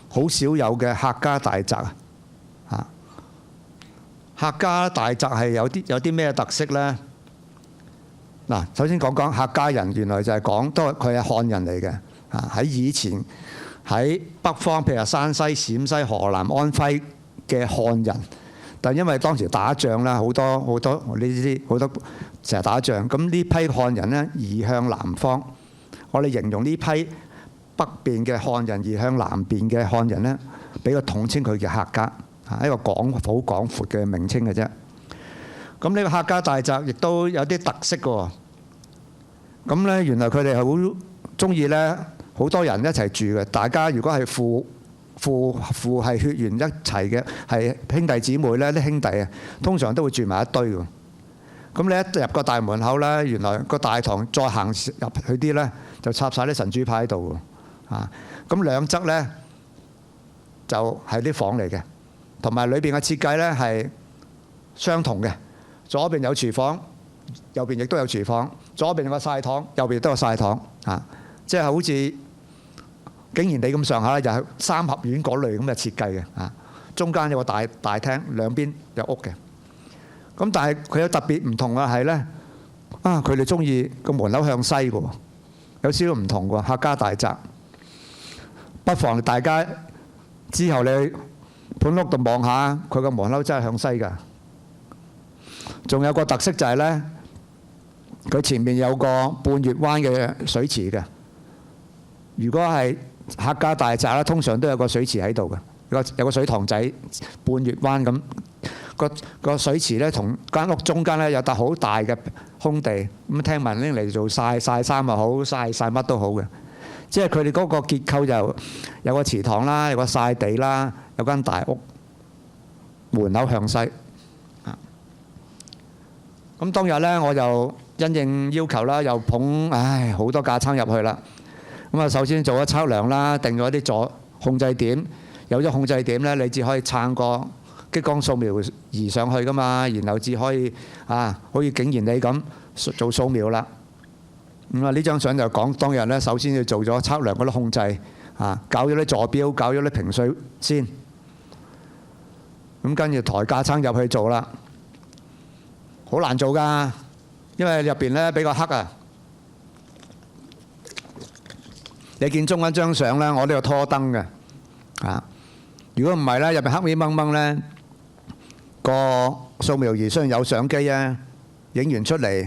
好少有嘅客家大宅啊！客家大宅係有啲咩特色咧？嗱，首先講講客家人，原來就係講都係佢係漢人嚟嘅。喺以前喺北方，譬如山西、陝西、河南、安徽嘅漢人，但因為當時打仗啦，好多呢啲好多成日打仗，咁呢批漢人呢移向南方。我哋形容呢批北邊嘅漢人移向南邊嘅漢人呢，俾個統稱佢叫客家，一個好廣闊嘅名稱嘅啫。咁呢個客家大宅亦都有啲特色嘅。咁呢，原來佢哋係好中意呢，好多人一齊住嘅。大家如果係父係血緣一齊嘅，係兄弟姊妹呢，啲兄弟啊，通常都會住埋一堆嘅。咁你一入個大門口呢，原來個大堂再行入去啲呢，就插晒啲神主牌喺度喎。咁兩側呢，就係啲房嚟嘅，同埋裏邊嘅設計呢係相同嘅。左邊有廚房，右邊亦都有廚房；左邊有個曬堂，右邊亦都有曬堂。即係好似竟然地咁上下咧，就係三合院嗰類咁嘅設計嘅。中間有個大廳，兩邊有屋嘅。咁但係佢有特別唔同嘅係咧，佢哋中意個門口向西嘅喎，有少少唔同嘅喎。客家大宅，不妨大家之後你去盤屋度望下，佢個門口真係向西㗎。仲有個特色就係呢，佢前面有個半月灣嘅水池嘅。如果係客家大宅咧，通常都有個水池喺度嘅，有個水塘仔半月灣咁。個水池呢，同間屋中間呢，有笪好大嘅空地，咁聽聞拎嚟做曬衫又好，曬乜都好嘅。即係佢哋嗰個結構就有個祠堂啦，有個曬地啦，有間大屋，門口向西。咁當日呢，我就因應要求啦，又捧好多架撐入去啦。咁啊，首先做咗測量啦，定咗啲控制點，有咗控制點呢，你至可以撐個激光掃描儀上去噶嘛，然後至可以可以竟然你咁做掃描啦。咁呢張相就講當日呢，首先要做咗測量嗰啲控制，搞咗啲坐標，搞咗啲平水先。咁跟住抬架撐入去做啦。好難做㗎，因為入邊呢比較黑啊。你見中間張相呢，我都有拖燈嘅。如果唔係呢，入邊黑咪掹掹呢，個掃描儀雖然有相機啊，影完出嚟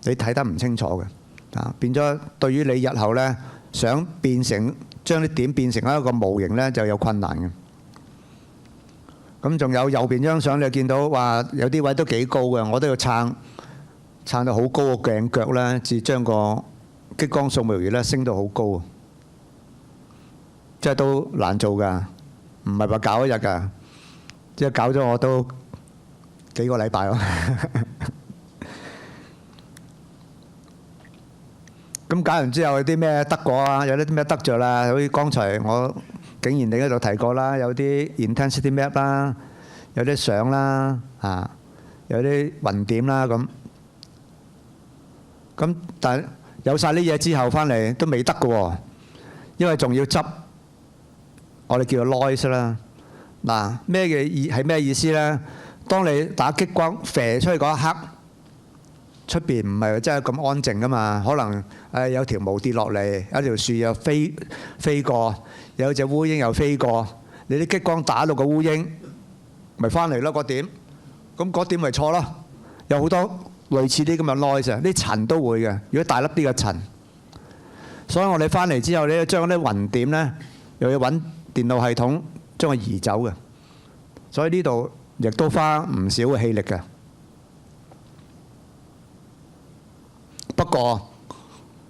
你睇得唔清楚嘅。變咗對於你日後呢，想變成將啲點變成一個模型呢，就有困難嘅。咁仲有右邊張相，你見到話有啲位都幾高嘅，我都要撐到好高個鏡腳咧，至將個激光掃描儀咧升到好高，即係都難做㗎，唔係話搞一日㗎，即係搞咗我都幾個禮拜咯。咁搞完之後有啲咩得果啊？有啲咩得著啦？好似剛才我竟然你嗰度提過啦，有啲 intensity map 啦，有啲相啦，有啲雲點啦咁。咁但係有曬啲嘢之後翻嚟都未得嘅喎，因為仲要執，我哋叫做 noise 啦。嗱，係咩意思咧？當你打激光射出去嗰一刻，出邊唔係真係咁安靜噶嘛？可能有條毛跌落嚟，有條樹又飛過，有隻烏蠅又飛過，你啲激光打到個烏蠅，咪翻嚟咯個點，咁嗰點咪錯咯。有好多類似啲咁嘅 noise 啊，啲塵都會嘅。如果大粒啲嘅塵，所以我哋翻嚟之後咧，將啲雲點咧，又要揾電腦系統將佢移走嘅。所以呢度亦都花唔少嘅氣力嘅。不過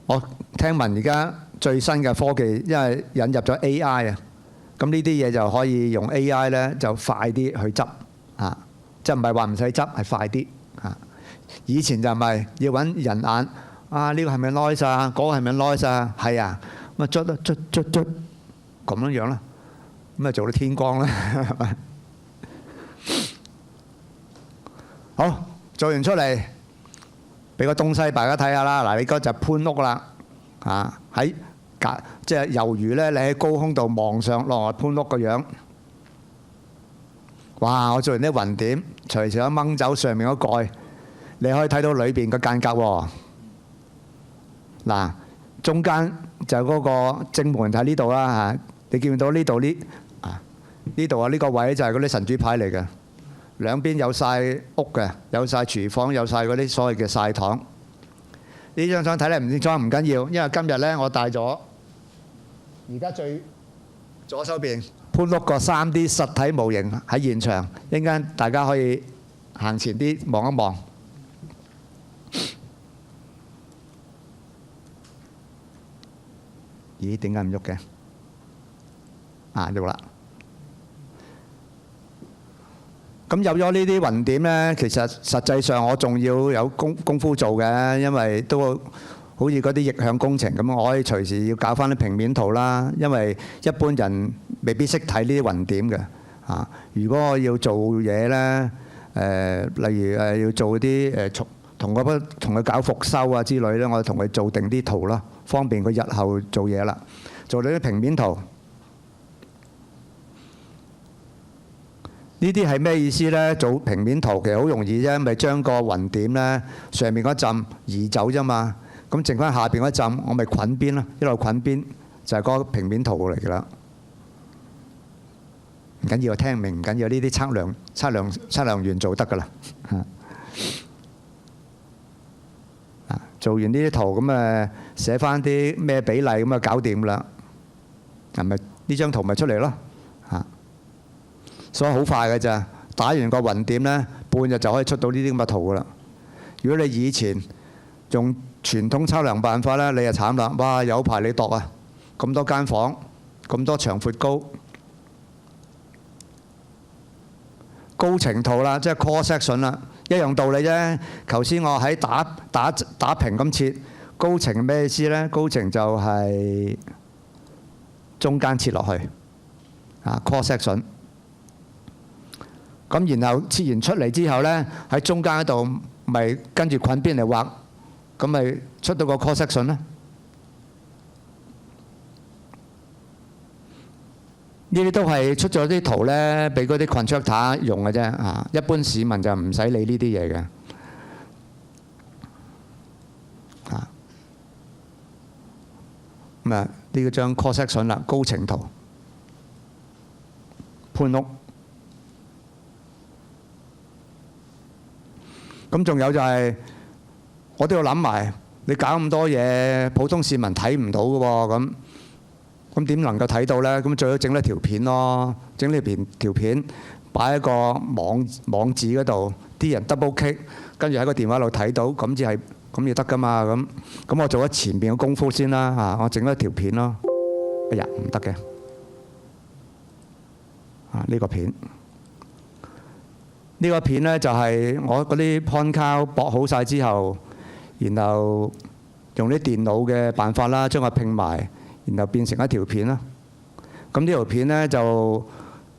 我聽聞而家最新嘅科技，因為引入咗 AI 啊，咁呢啲嘢就可以用 AI 咧，就快啲去執啊，即係唔係話唔使執，係快啲啊。以前就唔係要揾人眼啊，呢個係咪 noise 啊？嗰個係咪 noise 啊？係啊，咁啊捽咁樣樣啦，咁啊做到天光啦，係咪？好，做完出嚟。俾個東西大家睇下啦，嗱，你嗰就潘屋啦，喺即係猶如咧，你喺高空度望上落潘屋個樣，哇！我做完啲雲點，隨時一掹走上面嗰蓋，你可以睇到裏邊個間隔喎，嗱，中間就嗰個正門喺呢度啦嚇，你見到呢度呢度啊呢個位就係嗰啲神主牌嚟嘅，兩邊有晒屋嘅，有晒廚房，有晒嗰啲所謂嘅曬堂。呢張相睇嚟唔清楚唔緊要，因為今日呢我帶咗而家最左手邊潘屋個 3D 實體模型喺現場，一陣間大家可以行前啲望一望。咦？點解唔喐嘅？喐啦！咁有咗呢啲雲點呢，其實實際上我仲要有功夫做嘅，因為都好似嗰啲逆向工程咁，我可以隨時要搞翻啲平面圖啦。因為一般人未必識睇呢啲雲點嘅。如果我要做嘢呢，例如要做啲同佢搞復修啊之類呢，我同佢做定啲圖啦，方便佢日後做嘢啦。做到啲平面圖。呢啲係咩意思呢？做平面圖其實好容易啫，咪將個雲點呢上面嗰陣移走啫嘛。咁剩翻下邊嗰陣，我咪捆邊咯，一路捆邊就係嗰個平面圖嚟㗎啦。唔緊要，聽唔明唔緊要，呢啲測量員做得㗎啦。做完呢啲圖咁誒，寫翻啲咩比例咁啊，搞掂啦。係咪呢張圖咪出嚟咯？所以好快嘅咋，打完個雲點呢，半日就可以出到呢啲咁嘅圖噶啦。如果你以前用傳統測量辦法呢，你就慘啦！哇，有排你度啊！咁多間房，咁多長闊高程圖啦，即係 cross section 啦，一樣道理啫。頭先我喺打平咁切，高程咩意思呢？高程就係中間切落去，cross section。咁然後切完出嚟之後呢，喺中間嗰度咪跟住捆邊嚟畫，咁咪出到個 cross section 啦。呢啲都係出咗啲圖呢，俾嗰啲 contractor 用嘅啫。一般市民就唔使理呢啲嘢嘅。咁啊，呢個張 cross section 啦，高程圖，潘屋。咁仲有就係，我都要諗埋，你搞咁多嘢，普通市民睇唔到嘅喎，咁點能夠睇到呢？咁最好整一條片咯，整呢條片擺喺個網址嗰度，啲人 double click，跟住喺個電話度睇到，咁至係咁要得㗎嘛。咁我做咗前邊嘅功夫先啦，我整咗一條片咯。哎呀，唔得嘅，呢個片。呢個片呢，就係我嗰啲 point cloud 駁好晒之後，然後用啲電腦嘅辦法啦，將佢拼埋，然後變成一條片啦。咁呢條片呢，就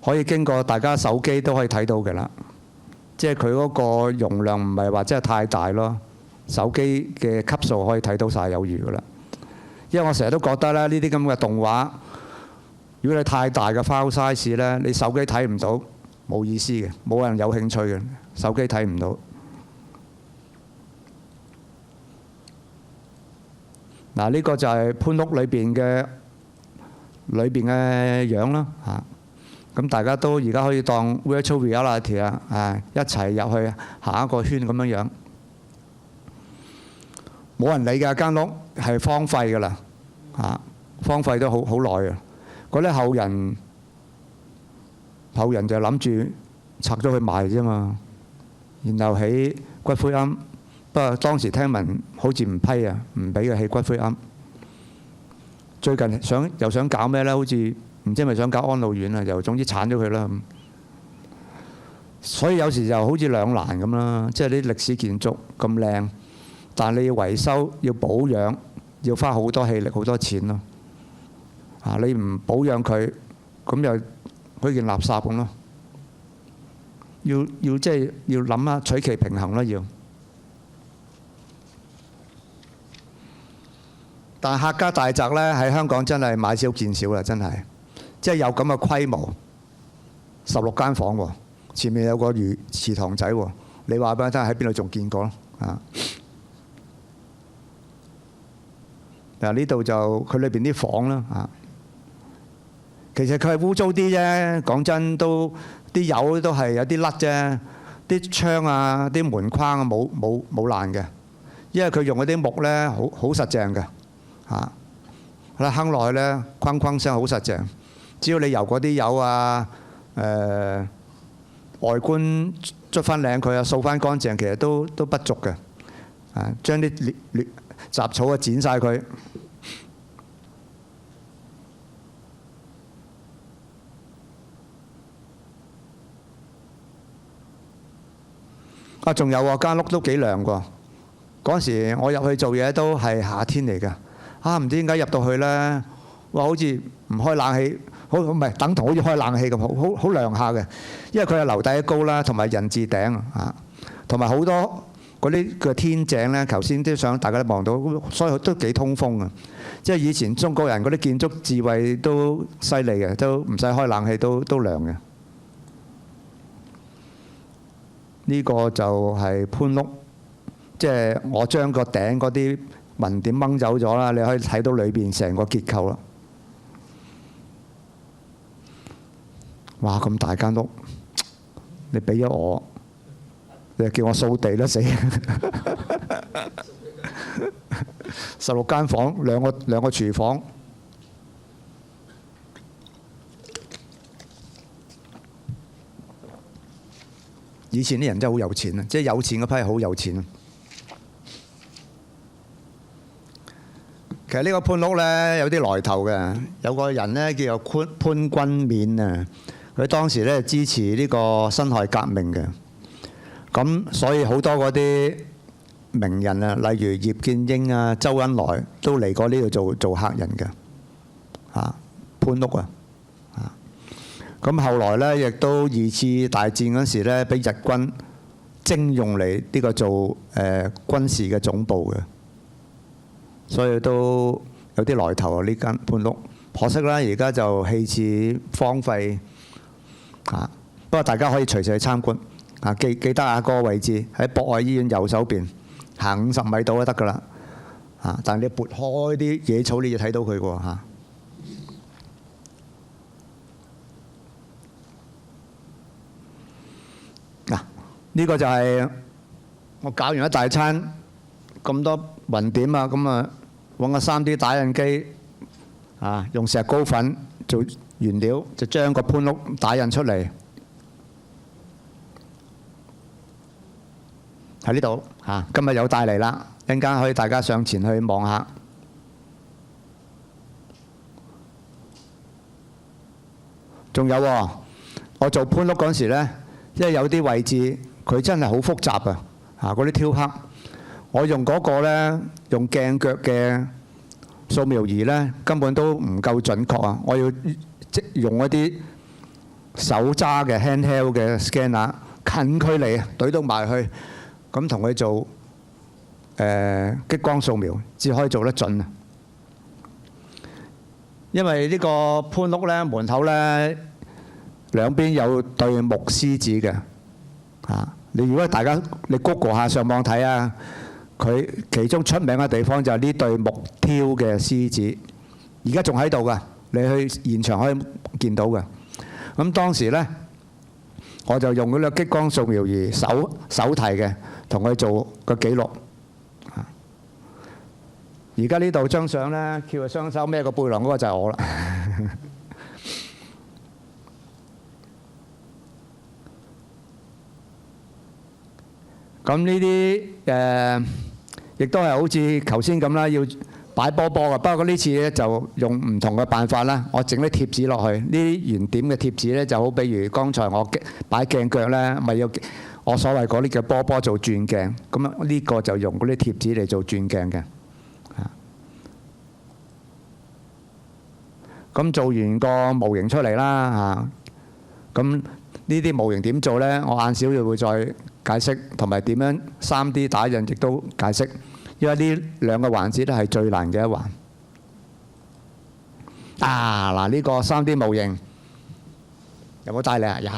可以經過大家手機都可以睇到嘅啦。即係佢嗰個容量唔係話真係太大咯，手機嘅級數可以睇到晒有餘嘅啦。因為我成日都覺得咧，呢啲咁嘅動畫，如果你太大嘅 file size 呢，你手機睇唔到。冇意思嘅，冇人有興趣嘅，手機睇唔到。嗱，呢個就係潘屋裏邊嘅樣啦嚇。咁大家都而家可以當 virtual reality 啊，一齊入去行一個圈咁樣樣。冇人理㗎，間屋係荒廢㗎啦嚇，荒廢都好耐啊。嗰啲後人就諗住拆咗佢賣啫嘛，然後起骨灰龕。不過當時聽聞好似唔批啊，唔俾佢起骨灰龕。最近又想搞咩呢？好似唔知係咪想搞安老院啊？又總之剷咗佢啦。所以有時就好似兩難咁啦，即係啲歷史建築咁靚，但係你要維修、要保養，要花好多氣力、好多錢咯。你唔保養佢，咁又〜佢件垃圾咁咯，要即係要諗下取其平衡啦要。但係客家大宅呢，喺香港真係買少見少啦，真係，即係有咁嘅規模，16間房喎，前面有個祠堂仔喎，你話俾我聽喺邊度仲見過咯？嗱，呢度就佢裏邊啲房啦嚇。其實佢係污糟啲啫，講真都啲油都係有啲甩啫，啲窗啊、啲門框啊冇爛嘅，因為佢用嗰啲木咧好實淨嘅嚇。啦，坑落去咧，框框聲好實淨。只要你油嗰啲油啊，外觀捽翻靚佢啊，掃翻乾淨，其實都不足嘅。啊，將啲雜草啊剪晒佢。啊，仲有喎，間屋都幾涼喎。嗰時我入去做嘢都係夏天嚟㗎。啊，唔知點解入到去咧，哇！好似唔開冷氣，唔係等同好似開冷氣咁，好涼下嘅。因為佢係樓底高啦，同埋人字頂啊，同埋好多嗰啲嘅天井咧。頭先啲相大家都望到，所以都幾通風啊。即係以前中國人嗰啲建築智慧都犀利嘅，都唔使開冷氣都涼嘅。呢個就係潘屋，即係我將個頂嗰啲紋點掹走咗啦，你可以睇到裏邊成個結構啦。哇！咁大間屋，你俾咗我，你就叫我掃地都死。16間房，兩個廚房。以前啲人真係好有錢啊！即係有錢嗰批係好有錢啊！其實呢個潘屋咧有啲來頭嘅，有個人咧叫做潘君勉啊，佢當時咧支持呢個辛亥革命嘅，咁所以好多嗰啲名人啊，例如葉劍英啊、周恩來都嚟過呢度做客人嘅，嚇潘屋啊。咁後來咧，亦都二次大戰嗰時咧，俾日軍徵用嚟呢個做軍事嘅總部嘅，所以都有啲來頭啊！呢間潘屋，可惜啦，而家就棄置荒廢啊。不過大家可以隨時去參觀啊，記得啊，個位置喺博愛醫院右手邊，行50米到就得㗎啦啊！但係你撥開啲野草，你就睇到佢喎嚇。呢個就係我搞完一大餐咁多雲點啊，咁啊揾個3D 打印機啊，用石膏粉做原料，就將個潘屋打印出嚟喺呢度嚇。今日有帶嚟啦，一陣間可以大家上前去望下。仲有喎，我做潘屋嗰陣時咧，因為有啲位置佢真係好複雜啊！嚇，嗰啲雕刻，我用嗰個咧，用鏡腳嘅掃描儀咧，根本都唔夠準確啊！我要即用一啲手揸嘅 handheld 嘅 scanner，近距離對到埋去，咁同佢做激光掃描，至可以做得準啊！因為呢個潘屋咧，門口咧兩邊有對木獅子嘅。啊！你如果大家你 Google 下上網睇啊，佢其中出名嘅地方就係呢對木挑嘅獅子，而家仲喺度㗎，你去現場可以見到㗎。咁當時咧，我就用嗰個激光掃描儀手提嘅，同佢做個記錄。而家呢度張相咧，翹個雙手孭個背囊嗰個就係我啦。咁呢啲亦都係好似頭先咁啦，要擺波波嘅。不過呢次咧就用唔同嘅辦法啦，我整啲貼紙落去。呢啲圓點嘅貼紙咧就好，比如剛才我擺鏡腳咧，咪要我所謂嗰啲嘅波波做轉鏡。咁呢個就用嗰啲貼紙嚟做轉鏡嘅。咁做完個模型出嚟啦嚇。咁呢啲模型點做咧？我晏少少會再解釋，同埋點樣3D 打印亦都解釋，因為呢兩個環節都係最難嘅一環。嗱，呢個3D 模型有冇帶嚟啊？有。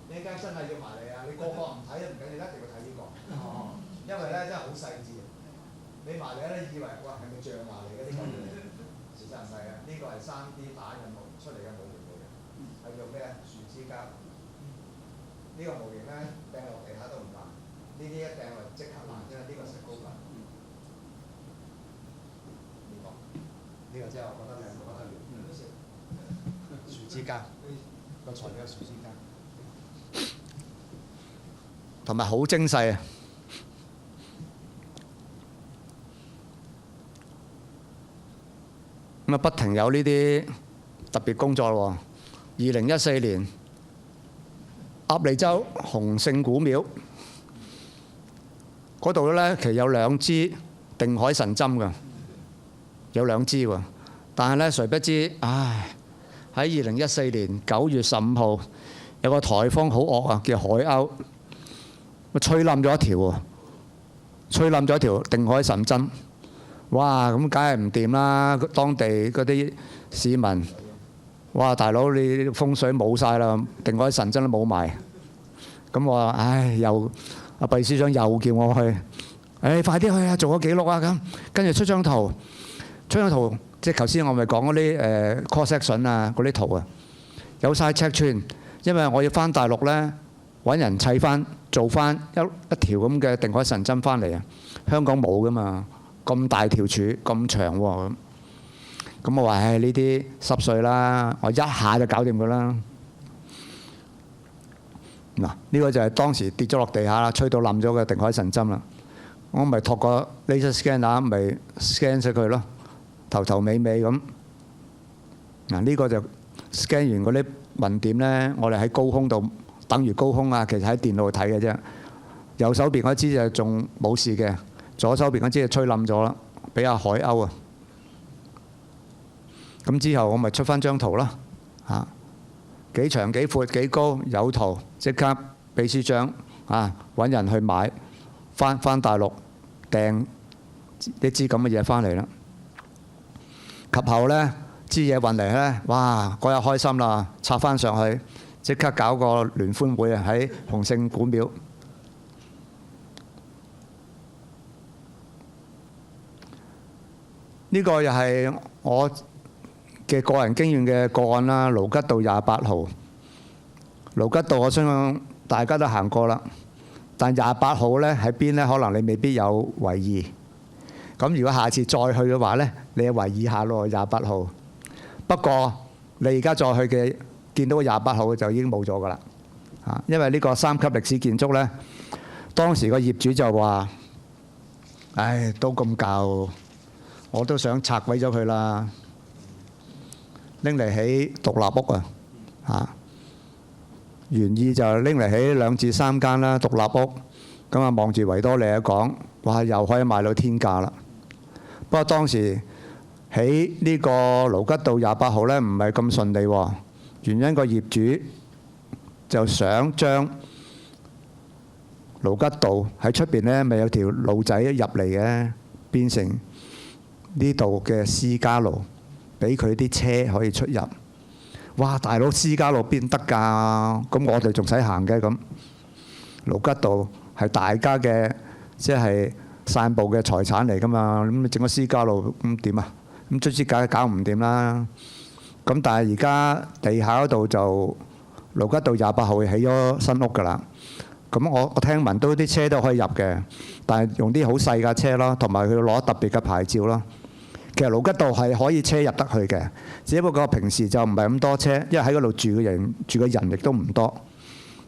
呢你而家真係要埋嚟啊！你個個唔睇都唔緊要，一定要睇呢個。因為咧真係好細緻。你埋嚟咧，你以為哇係咪象牙嚟嘅呢嚿嘢？事實唔係啊，呢個係 3D 打印出嚟嘅模型嚟嘅，係用咩啊？樹脂膠。呢個模型咧掟落地下都唔爛，呢啲一掟落即刻爛，因為呢個石膏粉。呢個真係我覺得靚到不得了。樹脂膠個材料係樹脂膠，同埋好精細啊！咁啊，不停有呢啲特別工作喎。2014年，鴨脷洲洪聖古廟嗰度咧，其實有2支定海神針㗎，有2支喎。但係咧，誰不知，唉，喺2014年9月15號，有個颱風好惡啊，叫海鷗，吹冧咗一條喎，吹冧咗一條定海神針。哇！咁梗係唔掂啦！當地嗰啲市民，哇！大佬你風水冇晒啦，定海神針都冇埋。咁我話：唉，又阿秘書長又叫我去，唉，快啲去啊，做個記錄啊咁。跟住出張圖，即係頭先我咪講嗰啲cross section 啊，嗰啲圖啊，有晒尺寸。因為我要翻大陸呢，揾人砌翻，做翻一條咁嘅定海神針翻嚟啊！香港冇噶嘛。咁大條柱咁長喎，咁我話唉，呢啲濕碎啦，我一下就搞掂佢啦。嗱，呢個就係當時跌咗落地下啦，吹到冧咗嘅定海神針啦。我咪託個 laser scanner 咪 scan 死佢咯，頭頭尾尾咁。嗱，呢個就 scan 完嗰啲紋點咧，我哋喺高空度等於高空啊，其實喺電腦度睇嘅啫。右手邊嗰支就仲冇事嘅。左手邊嗰支就吹冧咗啦，俾阿海鷗啊！咁之後我咪出翻張圖啦，嚇幾長幾闊幾高有圖，即刻秘書長揾人去買，翻大陸訂一支咁嘅嘢翻嚟啦。及後呢支嘢運嚟呢，哇！嗰日開心啦，插翻上去，即刻搞個聯歡會啊！喺洪聖古廟。呢個又係我嘅個人經驗嘅個案啦。盧吉道28號，盧吉道我相信大家都行過啦。但28號呢喺邊呢？可能你未必有為意。咁如果下次再去嘅話呢，你就為意下咯28號。不過你而家再去嘅見到個28號就已經冇咗㗎啦。因為呢個3級歷史建築呢，當時個業主就話：唉，都咁舊。我都想拆毀咗佢啦，拎嚟起獨立屋啊！原意就拎嚟起2至3間啦，獨立屋。咁啊，望住維多利亞港，哇，又可以賣到天價啦！不過當時喺呢個盧吉道28號呢，唔係咁順利喎。原因個業主就想將盧吉道喺出邊呢，咪有條路仔入嚟嘅，變成呢度嘅私家路，俾佢啲車可以出入。哇！大佬，私家路邊得㗎？咁我哋仲使行嘅咁？盧吉道係大家嘅，即係散步嘅財產嚟㗎嘛。咁你整個私家路咁點啊？咁卒之梗係搞唔掂啦。咁但係而家地下嗰度就盧吉道28號起咗新屋㗎啦。咁我聽聞都啲車都可以入嘅，但係用啲好細架車咯，同埋佢要攞特別嘅牌照咯。其實盧吉道係可以車入得去嘅，只不過平時就唔係咁多車，因為喺嗰度住嘅人亦都唔多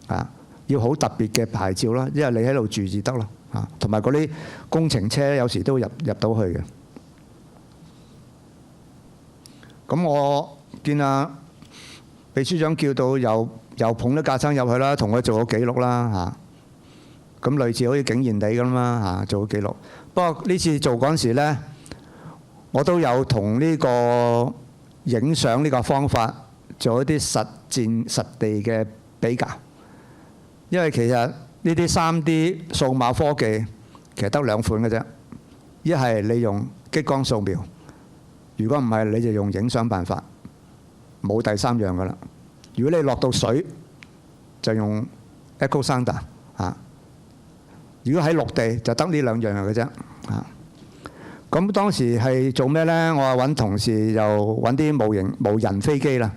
啊。要好特別嘅牌照啦，因為你喺度住至得咯啊。同埋嗰啲工程車有時都入到去嘅。咁我見啊秘書長叫到又捧啲架撐入去啦，同佢做個記錄啦嚇。咁類似好似景賢地咁啦嚇，做個記錄。不過呢次做嗰陣時呢，我都有同呢個影相呢個方法做一啲實戰實地嘅比較，因為其實呢啲3D 數碼科技其實得2款嘅啫，一係你用激光掃描，如果唔係你就用影相辦法，冇第3樣噶啦。如果你落到水就用 echo sounder 嚇。如果喺陸地就得呢兩樣嘅啫嚇。咁當時係做咩呢？我揾同事又揾啲無人飛機啦，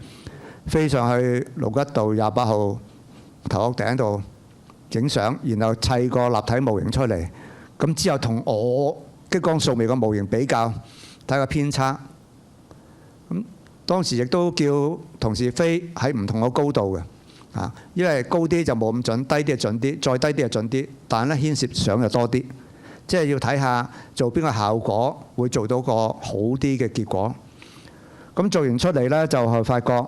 飛上去盧吉道28號頭屋頂度影相，然後砌個立體模型出嚟。咁之後同我激光掃描嘅模型比較，睇個偏差。咁當時亦都叫同事飛喺唔同嘅高度嘅。因為高啲就冇咁準，低啲就準啲，再低啲就準啲，但係咧牽涉相就多啲，即係要睇下做邊個效果會做到個好啲嘅結果。咁做完出嚟呢，就係發覺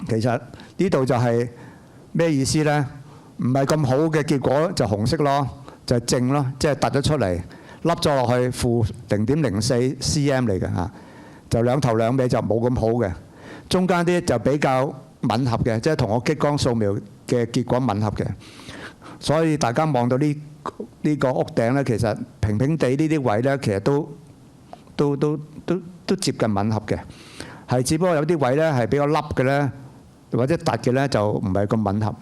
其實呢度就係咩意思呢？唔係咁好嘅結果就紅色咯，就係正咯，即係突咗出嚟，凹咗落去負0.04 cm 嚟嘅嚇，就兩頭兩尾就冇咁好嘅，中間啲就比較吻合嘅，即係同我激光掃描嘅結果吻合嘅，所以大家望到呢個屋頂呢，其實平平地呢啲位呢，其實都接近吻合嘅，係只不過有啲位呢係比較凹嘅呢，或者突嘅呢，就唔係咁吻合。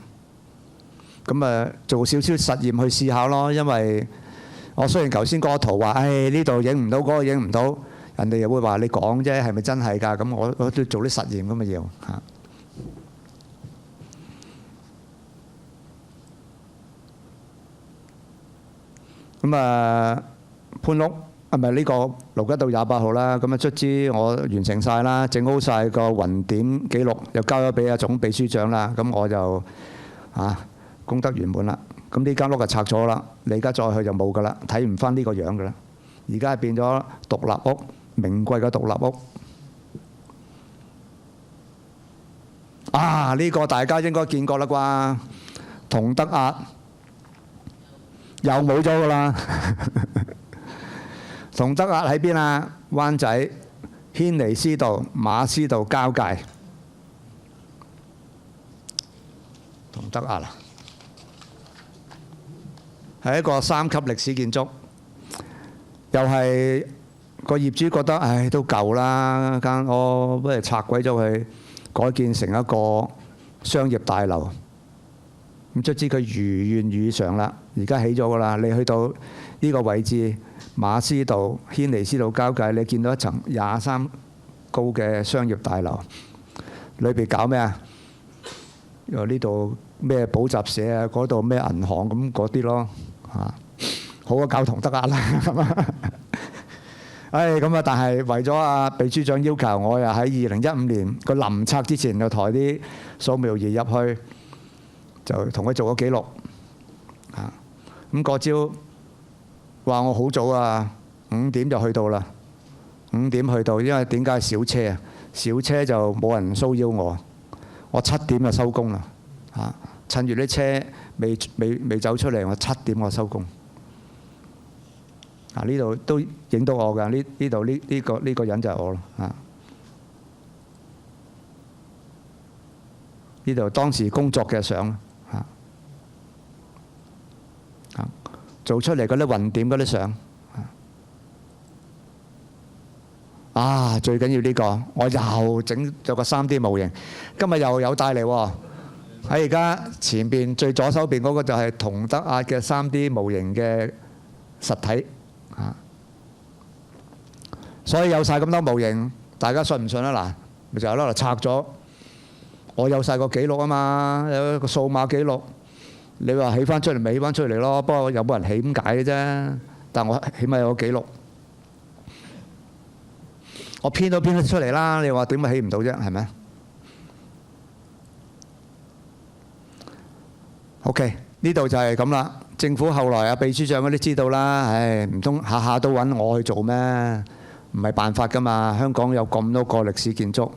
咁啊，做少少實驗去試下咯，因為我雖然頭先嗰個圖話，呢度影唔到，嗰個影唔到，人哋又會話你講啫，係咪真係㗎？咁我都做啲實驗咁嘅要嚇。咁啊，潘屋係咪呢個盧吉道28號啦？咁啊，卒之我完成晒啦，整好晒個雲點記錄，又交咗俾阿總秘書長啦。咁我就功德圓滿啦。咁呢間屋就拆咗啦，你而家再去就冇噶啦，睇唔翻呢個樣噶啦。而家係變咗獨立屋，名貴嘅獨立屋。呢個大家應該見過啦啩，同德押。又冇咗噶啦！同德押喺邊啊？灣仔軒尼詩道、馬師道交界。同德押啦，係一個3級歷史建築，又係個業主覺得都舊啦，間屋不如拆鬼咗佢，改建成一個商業大樓。咁卒之佢如願以償啦，而家起咗噶啦。你去到呢個位置，馬師道、軒尼詩道交界，你見到一層23高嘅商業大樓，裏邊搞咩啊？又呢度咩補習社啊，嗰度咩銀行咁嗰啲咯嚇，好過教同德押啦咁啊！咁啊，但係為咗啊秘書長要求，我又喺2015年個臨拆之前就抬啲掃描儀入去。就同佢做個記錄，咁嗰朝話我好早啊，5點就去到啦，5點去到，因為點解小車啊？小車就冇人騷擾我，我7點就收工啦，趁住啲車未走出嚟，我7點我收工。呢度都影到我㗎，呢度呢個人就係我咯，呢度當時工作嘅相。做出嚟嗰啲雲點嗰啲相，最緊要呢個，我又整咗個3D 模型，今日又有帶嚟喎。喺而家前邊最左手邊嗰個就係同德押嘅3D 模型嘅實體，所以有晒咁多模型，大家信唔信啊？嗱，咪就係攞嚟拆咗，我有晒個記錄啊嘛，有一個數碼記錄。你話起翻出嚟咪起翻出嚟咯，不過有冇人起咁解嘅啫。但我起碼有個記錄，我編都編得出嚟啦。你話點會起唔到啫？係咪 ？OK，呢度就係咁啦。政府後來秘書長嗰啲知道啦，唔通下下都揾我去做咩？唔係辦法㗎嘛。香港有咁多個歷史建築，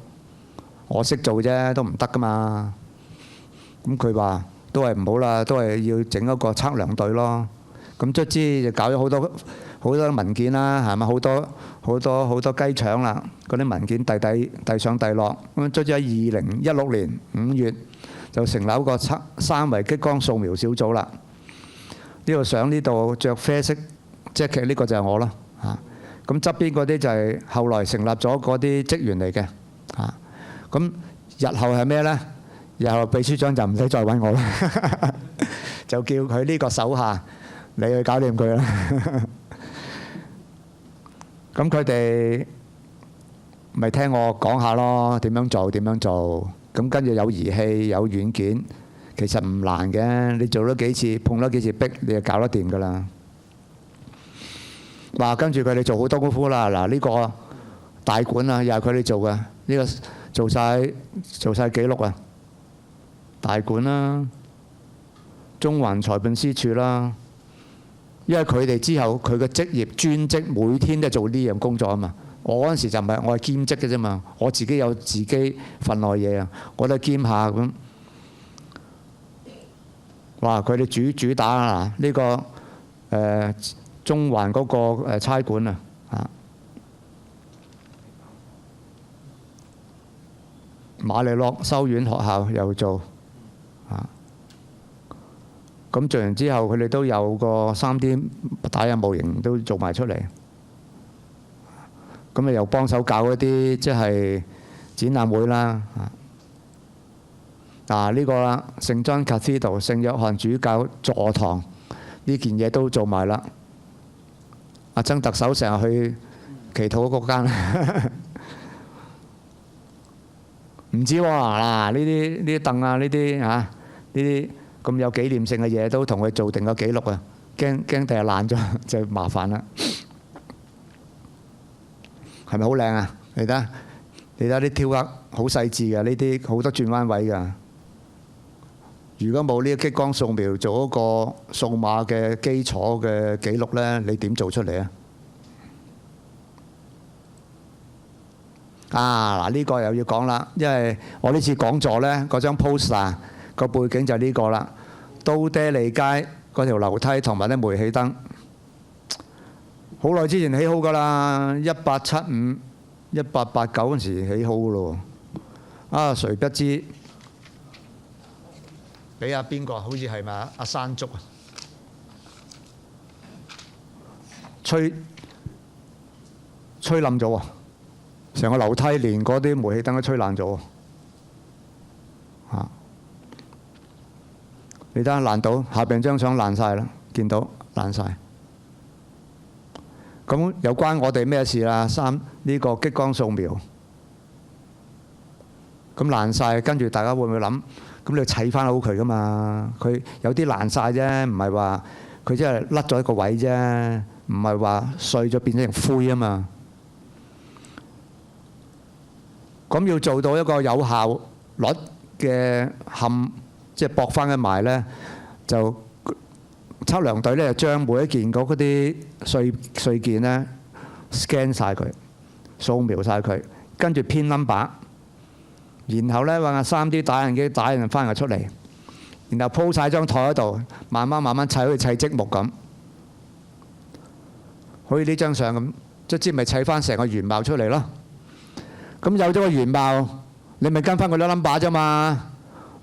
我識做啫，都唔得㗎嘛。咁佢話。都係唔好啦，都係要整一個測量隊咯。咁卒之就搞咗好多文件啦，係咪好多雞腸啦？嗰啲文件遞上遞落。咁卒之喺2016年5月就成立一個3維激光掃描小組啦。呢度相呢度著啡色，即係其實呢個就係我啦嚇。咁側邊嗰啲就係後來成立咗嗰啲職員嚟嘅嚇。咁日後係咩呢？日後秘書長就唔使再揾我啦。就叫佢呢個手下你去搞掂佢啦。咁佢哋咪聽我講下咯，點樣做點樣做。咁跟住有儀器有軟件，其實唔難嘅。你做咗幾次，碰咗幾次壁，你就搞得掂㗎啦。話跟住佢哋做好多功夫啦。嗱，呢個大館啊，又係佢哋做嘅。呢個做晒記錄啊，大館啦，中環財政司署啦。因為佢哋之後佢嘅職業專職，每天都係做呢樣工作啊嘛。我嗰陣時就唔係，我係兼職嘅啫嘛。我自己有自己份內嘢啊，我都兼下咁。哇！佢哋主打啊，呢個中環嗰個差館啊，瑪利諾修院學校又做啊。咁做完之後，佢哋都有個3D 打印模型都做埋出嚟。咁啊又幫手搞一啲即係展覽會啦。呢個啦，聖 John Cathedral 聖約翰主教座堂呢件嘢都做埋啦。阿曾特首成日去祈禱嗰間，唔知喎。嗱，呢啲凳啊，呢啲呢啲咁有紀念性嘅嘢都同佢做定個記錄啊，驚第日爛咗就麻煩啦。係咪好靚啊？你睇啲雕刻好細緻嘅，呢啲好多轉彎位㗎。如果冇呢個激光掃描做一個數碼嘅基礎嘅記錄呢，你點做出嚟啊？嗱，呢個又要講啦，因為我呢次講座呢，嗰張 poster 個背景就係呢個啦，都爹利街嗰條樓梯同埋啲煤氣燈，好耐之前起好㗎啦，1875、1889嗰陣時起好㗎咯。誰不知俾阿邊個？好似係咪阿山竹啊？吹冧咗喎！成個樓梯連嗰啲煤氣燈都吹爛咗喎！你睇下爛到下邊張相爛晒啦，見到爛晒。咁有關我哋咩事啦？呢個激光掃描咁爛晒，跟住大家會唔會諗？咁你要砌翻好佢噶嘛？佢有啲爛晒啫，唔係話佢真係甩咗一個位啫，唔係話碎咗變成灰啊嘛。咁要做到一個有效率嘅冚，即係駁翻嘅埋呢，就測量隊呢就將每一件嗰啲碎件呢 scan 晒佢，掃描晒佢，跟住編 number。然後呢，揾個 3D 打印機打印翻佢出嚟，然後鋪晒張台嗰度，慢慢砌，好似砌積木咁，好似呢張相咁，卒之咪砌翻成個原貌出嚟咯。咁有咗個原貌，你咪跟翻佢啲 number 啫嘛，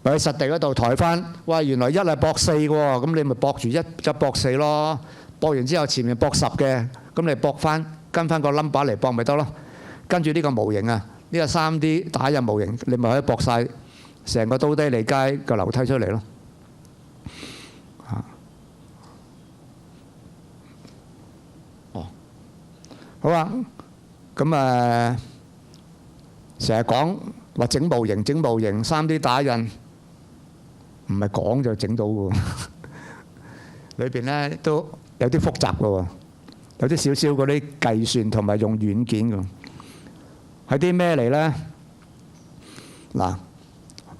咪喺實地嗰度抬翻。哇，原來1係駁4嘅喎，咁你咪駁住1就駁4咯。駁完之後前面駁10嘅，咁你駁翻跟翻個 number 嚟駁咪得咯。跟住呢個模型啊。呢個3D 打印模型，你咪可以駁晒成個都爹利街個樓梯出嚟咯。好啊。咁成日講話整模型3D 打印，唔係講就整到嘅喎。裏邊呢都有啲複雜嘅喎，有啲少少嗰啲計算同埋用軟件嘅。係啲咩嚟呢？嗱，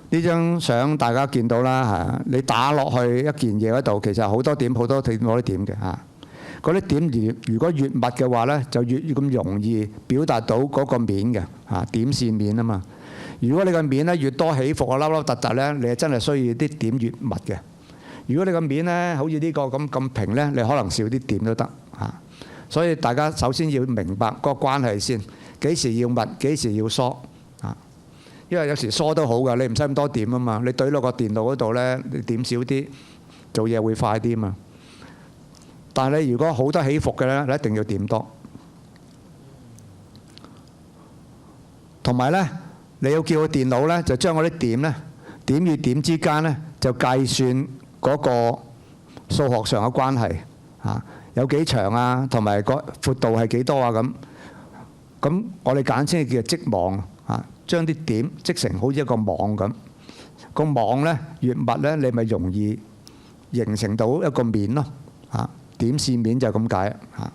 呢張相大家見到啦，你打落去一件嘢嗰度，其實好多點嘅嚇。嗰啲點如果越密嘅話呢，就越咁容易表達到嗰個面嘅嚇，點線面啊嘛。如果你個面呢越多起伏啊，凹凹凸凸呢，你係真係需要啲點越密嘅。如果你個面呢好似呢個咁平呢，你可能少啲點都得嚇。所以大家首先要明白個關係先。幾時要密，幾時要疏啊？因為有時疏都好㗎，你唔使咁多點啊嘛。你對落個電腦嗰度呢，你點少啲，做嘢會快啲嘛。但係你如果好多起伏嘅呢，你一定要點多。同埋呢，你要叫個電腦呢，就將嗰啲點呢，點與點之間呢，就計算嗰個數學上嘅關係嚇，有幾長啊，同埋個闊度係幾多啊咁。咁我哋簡稱叫做織網嚇，將啲點織成好似一個網咁。個網咧越密咧，你咪容易形成到一個面咯嚇。點線面就係咁解嚇。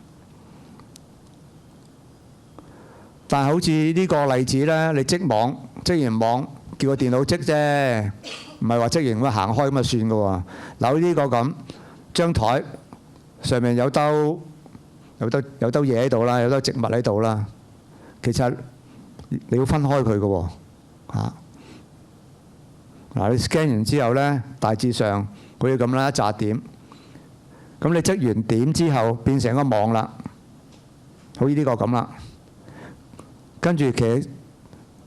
但係好似呢個例子咧，你織完網叫個電腦織啫，唔係話織完咁行開咁就算嘅喎。嗱呢個咁，張台上面有兜嘢喺度啦，有兜植物喺度啦。其實你要分開佢嘅喎嚇。嗱你 scan 完之後咧，大致上佢要咁啦，一紮點。咁你織完點之後變成一個網啦，好似呢個咁啦。跟住其實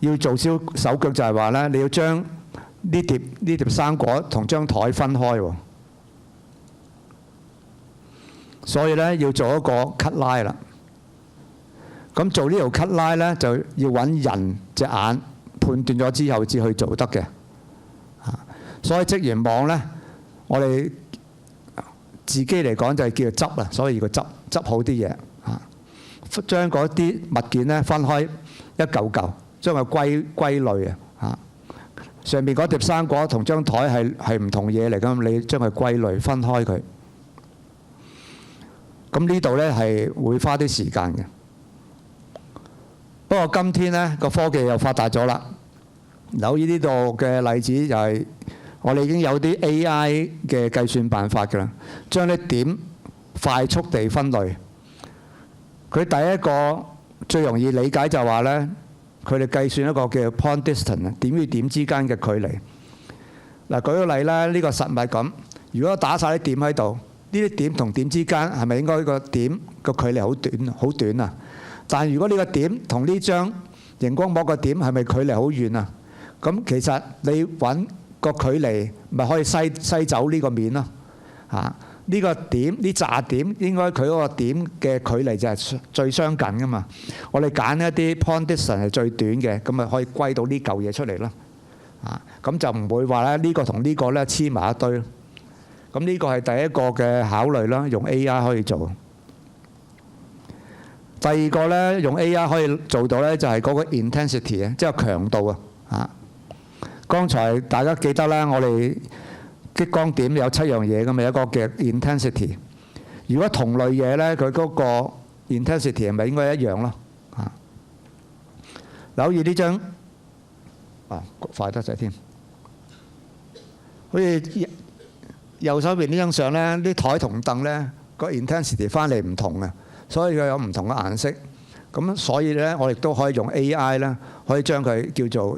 要做手腳就係話咧，你要將呢碟生果同張台分開喎。所以咧要做一個 cut line 啦。咁做呢條 cut line咧，就要揾人隻眼判斷咗之後至去做得嘅。所以織完網咧，我哋自己嚟講就係叫做執啊，所以要執好啲嘢嚇，將嗰啲物件咧分開一嚿嚿，將佢歸類啊嚇。上面嗰碟生果同張台係唔同嘢嚟㗎，你將佢歸類分開佢。咁呢度咧係會花啲時間嘅。不過今天咧個科技又發達咗啦，留意呢度嘅例子就係我哋已經有啲 AI 嘅計算辦法㗎啦，將啲點快速地分類。佢第一個最容易理解就係話咧，佢哋計算一個叫 point distance 啊，點與點之間嘅距離。嗱舉個例啦，呢個實物咁，如果打曬啲點喺度，呢啲點同點之間係咪應該個點個距離好短啊？但係如果呢個點同呢張熒光幕個點係咪距離好遠啊？咁其實你揾個距離咪可以篩走呢個面咯嚇。呢個點呢紮點應該佢嗰個點嘅距離就係最相近噶嘛。我哋揀一啲 point distance 係最短嘅，咁咪可以歸到呢嚿嘢出嚟咯嚇。咁就唔會話咧呢個同呢個咧黐埋一堆咯。咁呢個係第一個嘅考慮啦，用 AI 可以做。第二個咧，用 AI 可以做到咧，就係嗰個 intensity 啊，即係強度啊嚇。剛才大家記得啦，我哋激光點有7樣嘢㗎嘛，有一個嘅 intensity。如果同類嘢咧，佢嗰個 intensity 係咪應該一樣咯嚇？留意呢張快得滯添，好似右手邊呢張相咧，啲台同凳咧個 intensity 翻嚟唔同嘅。所以佢有唔同嘅顏色，咁所以咧，我亦都可以用 AI 咧，可以將佢叫做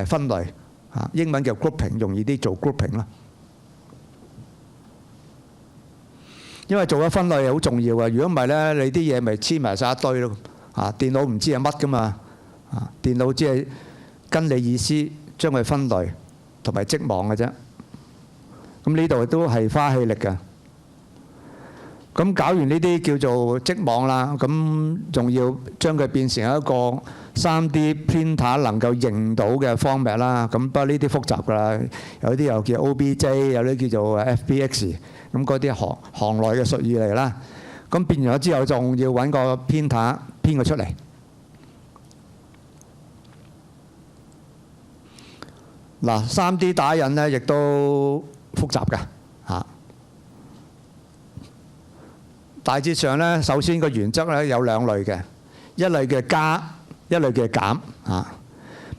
分類嚇，英文叫 grouping， 容易啲做 grouping 啦。因為做咗分類係好重要嘅，如果唔係咧，你啲嘢咪黐埋晒一堆咯嚇。電腦唔知係乜噶嘛嚇，電腦只係跟你意思將佢分類同埋織網嘅啫。咁呢度都係花氣力嘅。咁搞完呢啲叫做織網啦，咁仲要將佢變成一個 3D printer 能夠認到嘅 format 啦。咁不過呢啲複雜㗎啦，有啲又叫 OBJ， 有啲叫做 FBX， 咁嗰啲行內嘅術語嚟啦。咁變咗之後，仲要揾個 printer 編佢出嚟。嗱，3D 打印咧亦都複雜㗎嚇。大致上咧，首先個原則咧有兩類嘅，一類嘅加，一類嘅減嚇。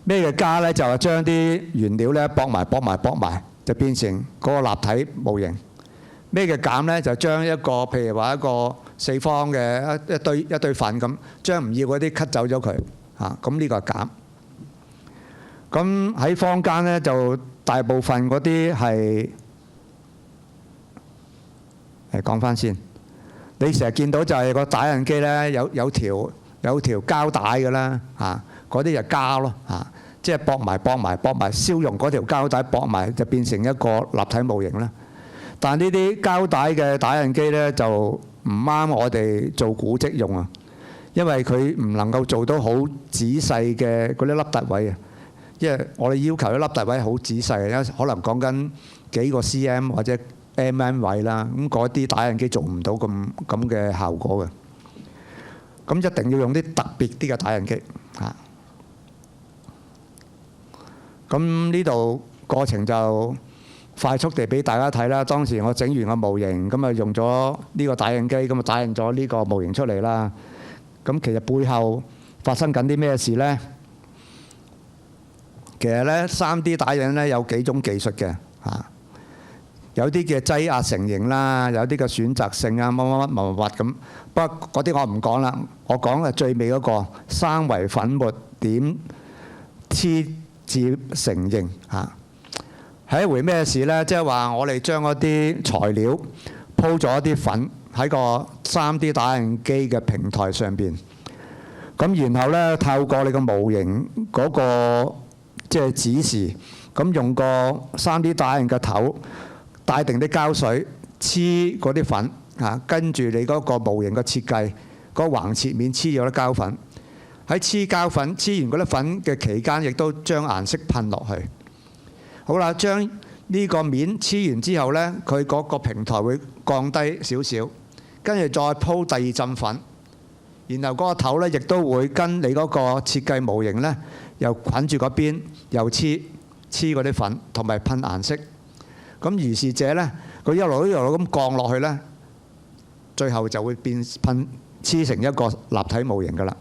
咩嘅加咧就係將啲原料咧駁埋，就變成嗰個立體模型。咩嘅減咧就將一個譬如話一個四方嘅一堆粉咁，將唔要嗰啲 cut 走咗佢嚇。咁呢個係減。咁喺坊間咧就大部分嗰啲係講翻先。你成日見到就係個打印機咧有條膠帶嘅啦嚇，嗰啲就加咯嚇，即係駁埋，燒溶嗰條膠帶駁埋就變成一個立體模型啦。但係呢啲膠帶嘅打印機咧就唔啱我哋做古蹟用啊，因為佢唔能夠做到好仔細嘅嗰啲凹凸位啊，因為我哋要求啲凹凸位好仔細，因為可能講緊幾個 cm 或者位啦，咁嗰啲打印機做唔到咁嘅效果嘅。咁一定要用啲特別啲嘅打印機嚇。咁呢度過程就快速地俾大家睇啦。當時我整完個模型，咁啊用咗呢個打印機，咁啊打印咗呢個模型出嚟啦。咁其實背後發生緊啲咩事呢？其實呢，3D 打印呢有幾種技術嘅嚇。有啲嘅擠壓成型啦，有啲嘅選擇性啊，乜咁。不過嗰啲我唔講啦，我講係最尾嗰個三維粉末點黐接成型嚇。係一回咩事呢？即係話我哋將嗰啲材料鋪咗一啲粉喺個 3D 打印機嘅平台上邊，咁然後呢，透過你個模型嗰個即係指示，咁用個 3D 打印嘅頭帶定啲膠水黐嗰啲粉嚇，跟住你嗰個模型嘅設計，嗰個橫切面黐咗啲膠粉。喺黐膠粉黐完嗰啲粉嘅期間，亦都將顏色噴落去。好啦，將呢個面黐完之後呢，佢嗰個平台會降低少少，跟住再鋪第二浸粉，然後嗰個頭呢亦都會跟你嗰個設計模型呢，又捆住嗰邊，又黐嗰啲粉，同埋噴顏色。咁如是者呢，佢一路咁降落去呢，最後就會變噴黐成一個立體模型㗎啦。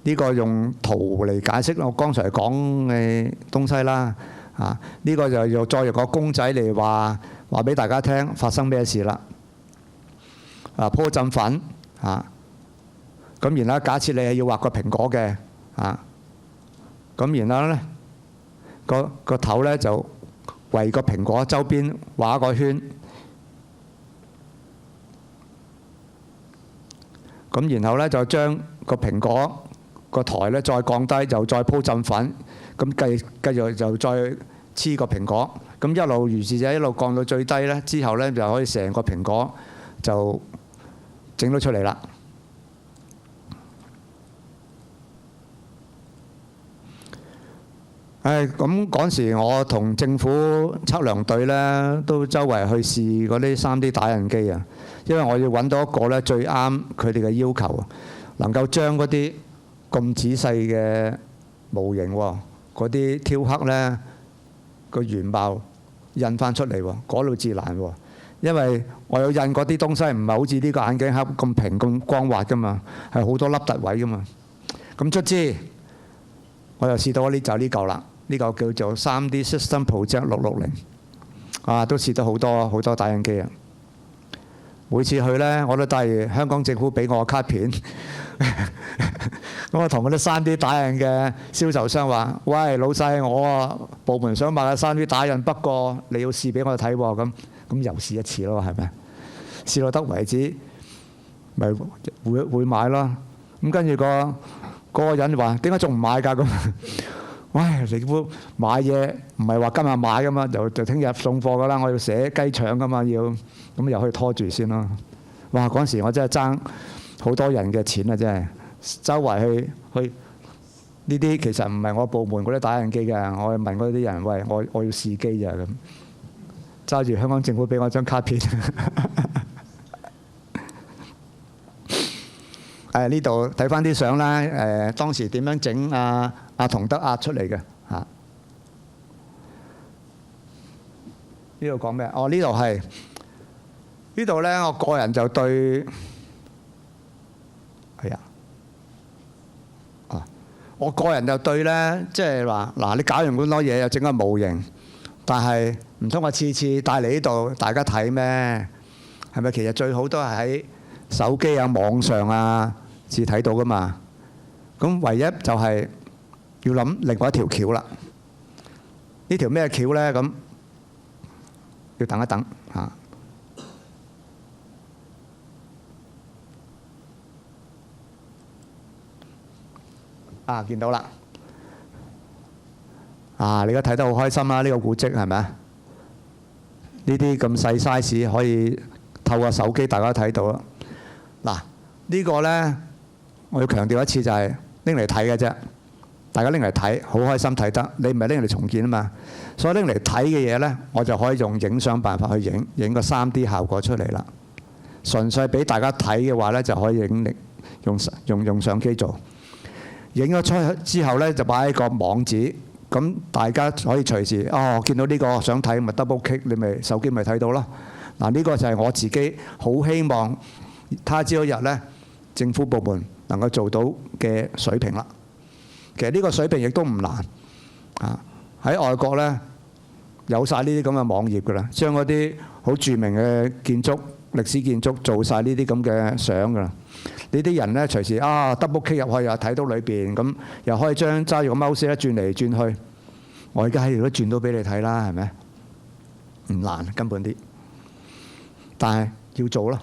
呢個用圖嚟解釋我剛才講嘅東西啦。呢個就又再用個公仔嚟話俾大家聽發生咩事啦。鋪浸粉咁然後假設你係要畫個蘋果嘅咁然後呢個頭呢就圍個蘋果周邊畫個圈，咁然後呢就將個蘋果個台呢再降低，又再鋪浸粉，咁繼續就再黐個蘋果，咁一路如是者一路降到最低呢，之後呢就可以成個蘋果就整到出嚟啦。咁嗰時我同政府測量隊呢都周圍去試嗰啲 3D 打印機啊，因為我要揾到一個呢最啱佢哋嘅要求，能夠將嗰啲咁仔細嘅模型嗰啲雕刻呢個原貌印翻出嚟喎，嗰度至難喎，因為我有印嗰啲東西唔係好似呢個眼鏡盒咁平咁光滑噶嘛，係好多凹凸位噶嘛。咁卒之我又試到呢就呢嚿啦。呢個叫做 3D System Project 660，都試到好多打印機啊！每次去呢，我都帶住香港政府俾我嘅卡片，咁我同嗰啲 3D 打印嘅銷售商話：喂，老細，我部門想買嘅 3D 打印，不過你要試俾我睇喎，咁又試一次咯，係咪？試到得為止，咪會買咯。咁跟住嗰個人話：點解仲唔買㗎？咁喂，你估買嘢唔係話今日買噶嘛，就聽日送貨噶啦。我要寫雞腸噶嘛，咁又可以拖住先咯。哇！嗰陣時我真係爭好多人嘅錢啊，真係周圍去呢啲其實唔係我部門嗰啲打印機㗎，我問嗰啲人：喂，我要試機咋咁？揸住香港政府俾我張卡片。呢度睇翻啲相啦，當時點樣整阿同德壓出嚟嘅嚇？呢度講咩？哦，呢度呢，我個人就對我個人就對呢，即係話嗱，你搞完咁多嘢又整個模型，但係唔通我次次帶嚟呢度大家睇咩？係咪其實最好都係喺手機啊、網上啊至睇到噶嘛？咁唯一就係要諗另外一條橋啦。呢條咩橋呢？咁要等一等嚇。見到啦！你而家睇得好開心啦，呢個古蹟係咪啊？呢啲咁細 size 可以透過手機大家睇到啦。嗱，呢個呢，我要強調一次就係拎嚟睇嘅啫。大家拎嚟睇，好開心睇得。你唔係拎嚟重建啊嘛，所以拎嚟睇嘅嘢呢，我就可以用影相辦法去影個 3D 效果出嚟啦。純粹俾大家睇嘅話呢，就可以用相機做。影咗出之後呢，就擺喺個網址，咁大家可以隨時見到呢個想睇，咪 double click， 你咪手機咪睇到咯。嗱，呢個就係我自己好希望他朝一日呢，政府部門能夠做到嘅水平啦。其實呢個水平亦都唔難啊！喺外國呢，有晒呢啲咁嘅網頁㗎啦，將嗰啲好著名嘅建築、歷史建築做晒呢啲咁嘅相㗎啦。呢啲人呢，隨時double click 入去又睇到裏邊，咁又可以揸住個 mouse 咧轉嚟轉去。我而家喺度都轉到俾你睇啦，係咪？唔難根本啲，但係要做咯。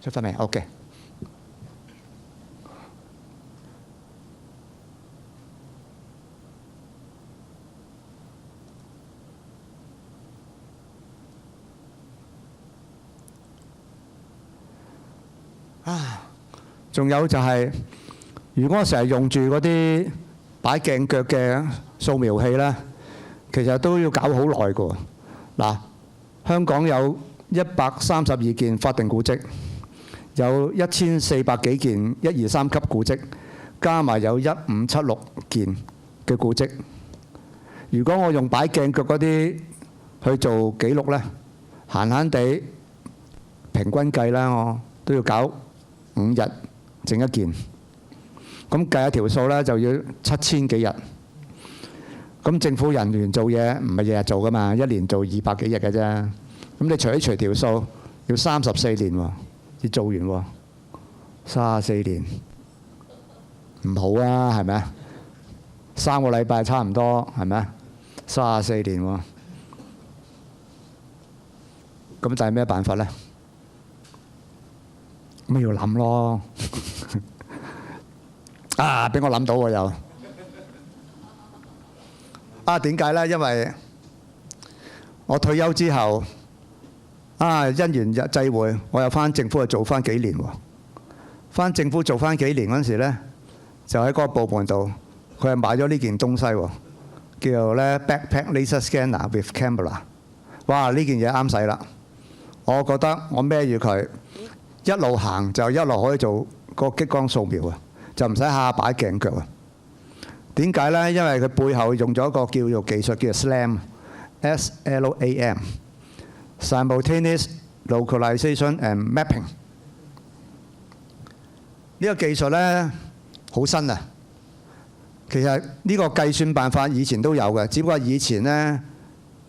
出翻嚟 ，OK。仲有就係，如果我成日用住嗰啲擺鏡腳嘅掃描器咧，其實都要搞好耐㗎。嗱，香港有132件法定古蹟，有1400幾件1、2、3級古蹟，加埋有1576件嘅古蹟。如果我用擺鏡腳嗰啲去做記錄咧，閒閒地平均計啦，我都要搞5日整一件。咁計下條數咧，就要7000幾日。咁政府人員做嘢唔係日日做噶嘛，一年做200幾日嘅啫。咁你除一除條數，要34年喎，要做完喎，34年唔好啊，係咪啊？3個禮拜差唔多，係咪啊？34年喎，咁就係咩辦法咧？咁要諗咯。俾我諗到喎又。點解咧？因為我退休之後，因緣際會，我又翻政府做翻幾年喎。翻政府做翻幾年嗰陣時咧，就喺嗰個部門度，佢係買咗呢件東西喎，叫做咧 Backpack Laser Scanner with Camera。哇！呢件嘢啱使啦，我覺得我孭住佢一路行就一路可以做個激光掃描啊，就唔使下下擺鏡腳啊。點解咧？因為佢背後用咗一個叫做技術，叫做 SLAM，Simultaneous Localization and Mapping。呢個技術咧好新啊！其實呢個計算辦法以前都有嘅，只不過以前咧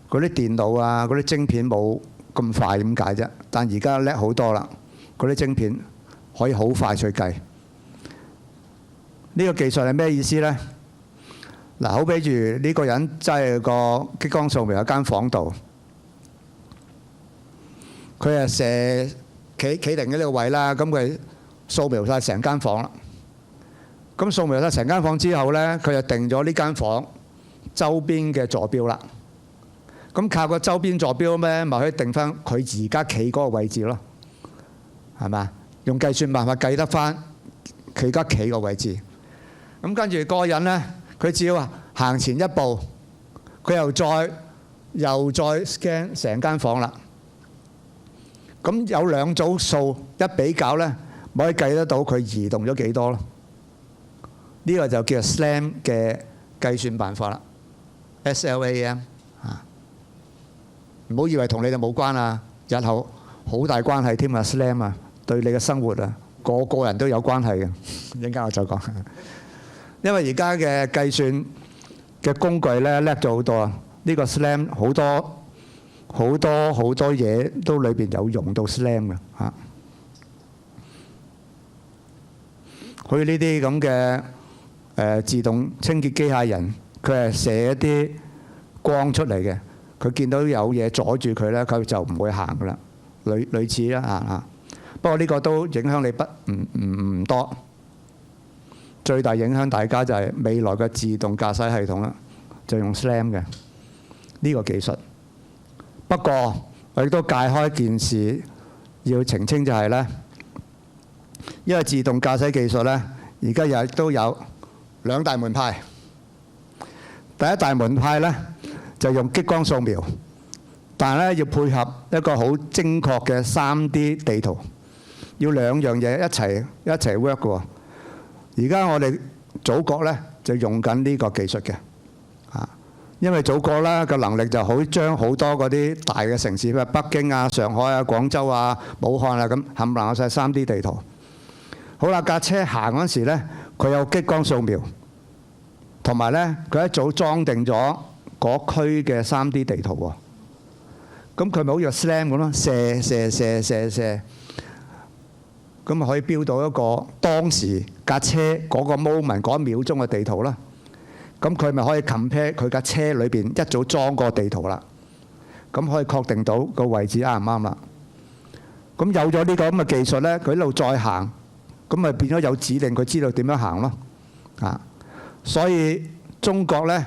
嗰啲電腦啊、嗰啲晶片冇咁快咁解啫。但而家叻好多啦，嗰啲晶片可以好快去計。呢個技術係咩意思咧？嗱，好比住呢個人擠喺個激光掃描喺間房度，佢係企定喺呢個位啦，咁佢掃描晒成間房啦。咁掃描晒成間房之後咧，佢就定咗呢間房周邊嘅坐標啦。咁靠個周邊坐標咩，咪可以定翻佢而家企嗰個位置咯，係咪？用計算辦法計得翻佢而家企個位置。咁跟住嗰個人咧，佢只要行前一步，佢又再 scan 成間房啦。咁有兩組數一比較咧，咪可以計得到佢移動咗幾多咯。呢個就叫做 SLAM 嘅計算辦法啦。SLAM 唔好以為同你哋冇關啊，日後好大關係添啊。SLAM 啊，對你嘅生活啊，個個人都有關係嘅。一陣間我再講。因為而家嘅計算嘅工具咧叻咗好多啊！呢個 SLAM 好多嘢都裏邊有用到 SLAM 嘅嚇。好似呢啲咁嘅自動清潔機械人，佢係射一啲光出嚟嘅，佢見到有嘢阻住佢咧，佢就唔會行噶啦。類似啦嚇。不過呢個都影響你唔多。最大影響大家就係未來嘅自動駕駛系統啦，就用 SLAM 嘅呢個技術。不過我亦都解開一件事要澄清就係呢，因為自動駕駛技術呢，而家亦都有兩大門派。第一大門派呢，就用激光掃描，但係咧要配合一個好精確嘅 3D 地圖，要兩樣嘢一齊 work 嘅喎。而家我哋祖國呢，就用緊呢個技術嘅，因為祖國啦個能力就好將好多嗰啲大嘅城市，譬如北京啊、上海啊、廣州啊、武漢啊咁冚唪唥有晒 3D 地圖。好啦，架車行嗰時呢，佢有激光掃描，同埋呢佢一早裝定咗嗰區嘅 3D 地圖喎。咁佢咪好似個 slam 咁咯，射，咁咪可以標到一個當時架車嗰個 moment 嗰一秒鐘嘅地圖啦。咁佢咪可以 compare 佢架車裏邊一早裝個地圖啦。咁可以確定到個位置啱唔啱啦。咁有咗呢個咁嘅技術呢，佢一路再行，咁咪變咗有指令，佢知道點樣行咯。所以中國呢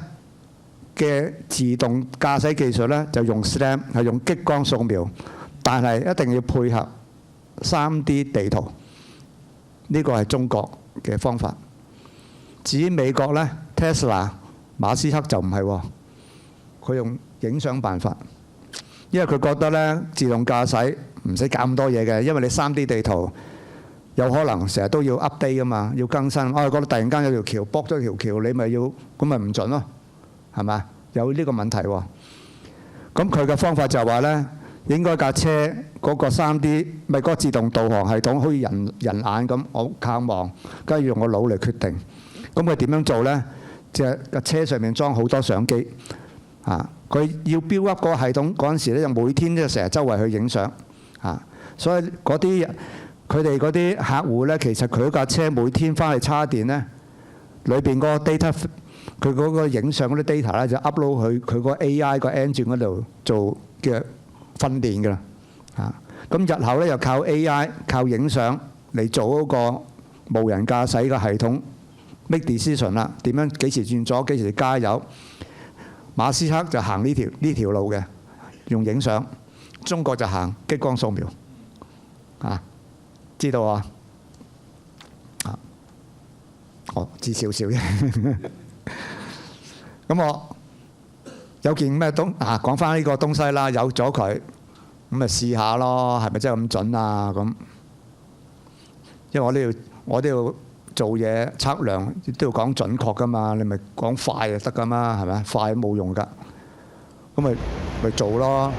嘅自動駕駛技術呢，就用 SLAM 係用激光掃描，但係一定要配合 3D 地圖。呢個係中國嘅方法。至於美國呢 Tesla 馬斯克就唔係喎，佢用影相辦法，因為佢覺得呢自動駕駛唔使搞咁多嘢嘅，因為你 3D 地圖有可能成日都要 update 噶嘛，要更新。我覺得突然間有條橋駁咗條橋，你咪要咁咪唔準咯。係咪？有呢個問題喎。咁佢嘅方法就係話呢，應該架車嗰個 3D 咪嗰個自動導航系統，好似人眼咁，我靠望，跟住用個腦嚟決定。咁佢點樣做呢？就係架車上面裝好多相機，佢要 build up 嗰個系統嗰陣時咧，就每天都成日周圍去影相，所以佢哋嗰啲客戶呢，其實佢架車每天翻去叉電呢，裏邊嗰個 data。佢嗰個影相嗰啲 data 咧，就 upload 去佢個 AI 個 engine 嗰度做嘅訓練㗎啦。咁日後咧又靠 AI 靠影相嚟做嗰個無人駕駛嘅系統 make decision 啦。點樣幾時轉左幾時加油？馬斯克就行呢條路嘅，用影相；中國就行激光掃描。知道啊？知少少啫。咁我有件咩講翻呢個東西啦，有咗佢，咁咪試下咯，係咪真係咁準啊？咁，因為我都要做嘢測量，都要講準確噶嘛，你咪講快就得噶嘛，係咪？快冇用㗎，咁咪做咯。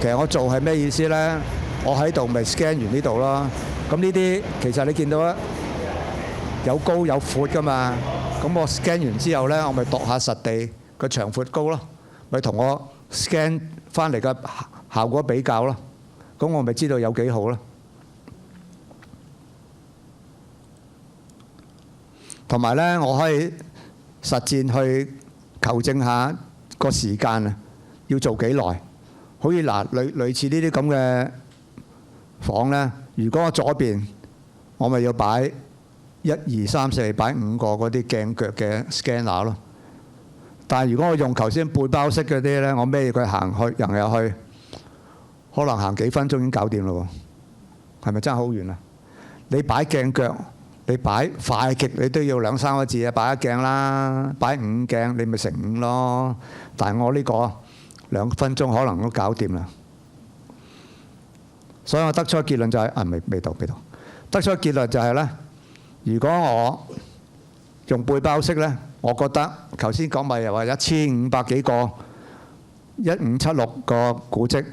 其實我做係咩意思咧？我喺度咪 scan 完呢度咯。咁呢啲其實你見到啊，有高有闊㗎嘛。咁我 scan 完之後呢，我咪度下實地個長闊高咯，咪同我 scan 翻嚟嘅效果比較咯。咁我咪知道有幾好咯。同埋呢，我可以實踐去求證下個時間啊，要做幾耐？好似嗱類似呢啲咁嘅房呢，如果我左邊我咪要擺1、2、3、4擺5個嗰啲鏡腳嘅 scanner 咯。但係如果我用頭先背包式嗰啲呢，我孭佢行去入去，可能行幾分鐘已經搞掂咯喎。係咪爭好遠啊？你擺鏡腳，你擺快極你都要2、3個字啊，擺一鏡啦，擺5鏡你咪乘5咯。但係我呢個2分鐘可能都搞掂啦。所以我得出結論就係未到。得出結論就係呢。如果我用背包式呢，我覺得頭先講咪又話1500幾個1576個古蹟，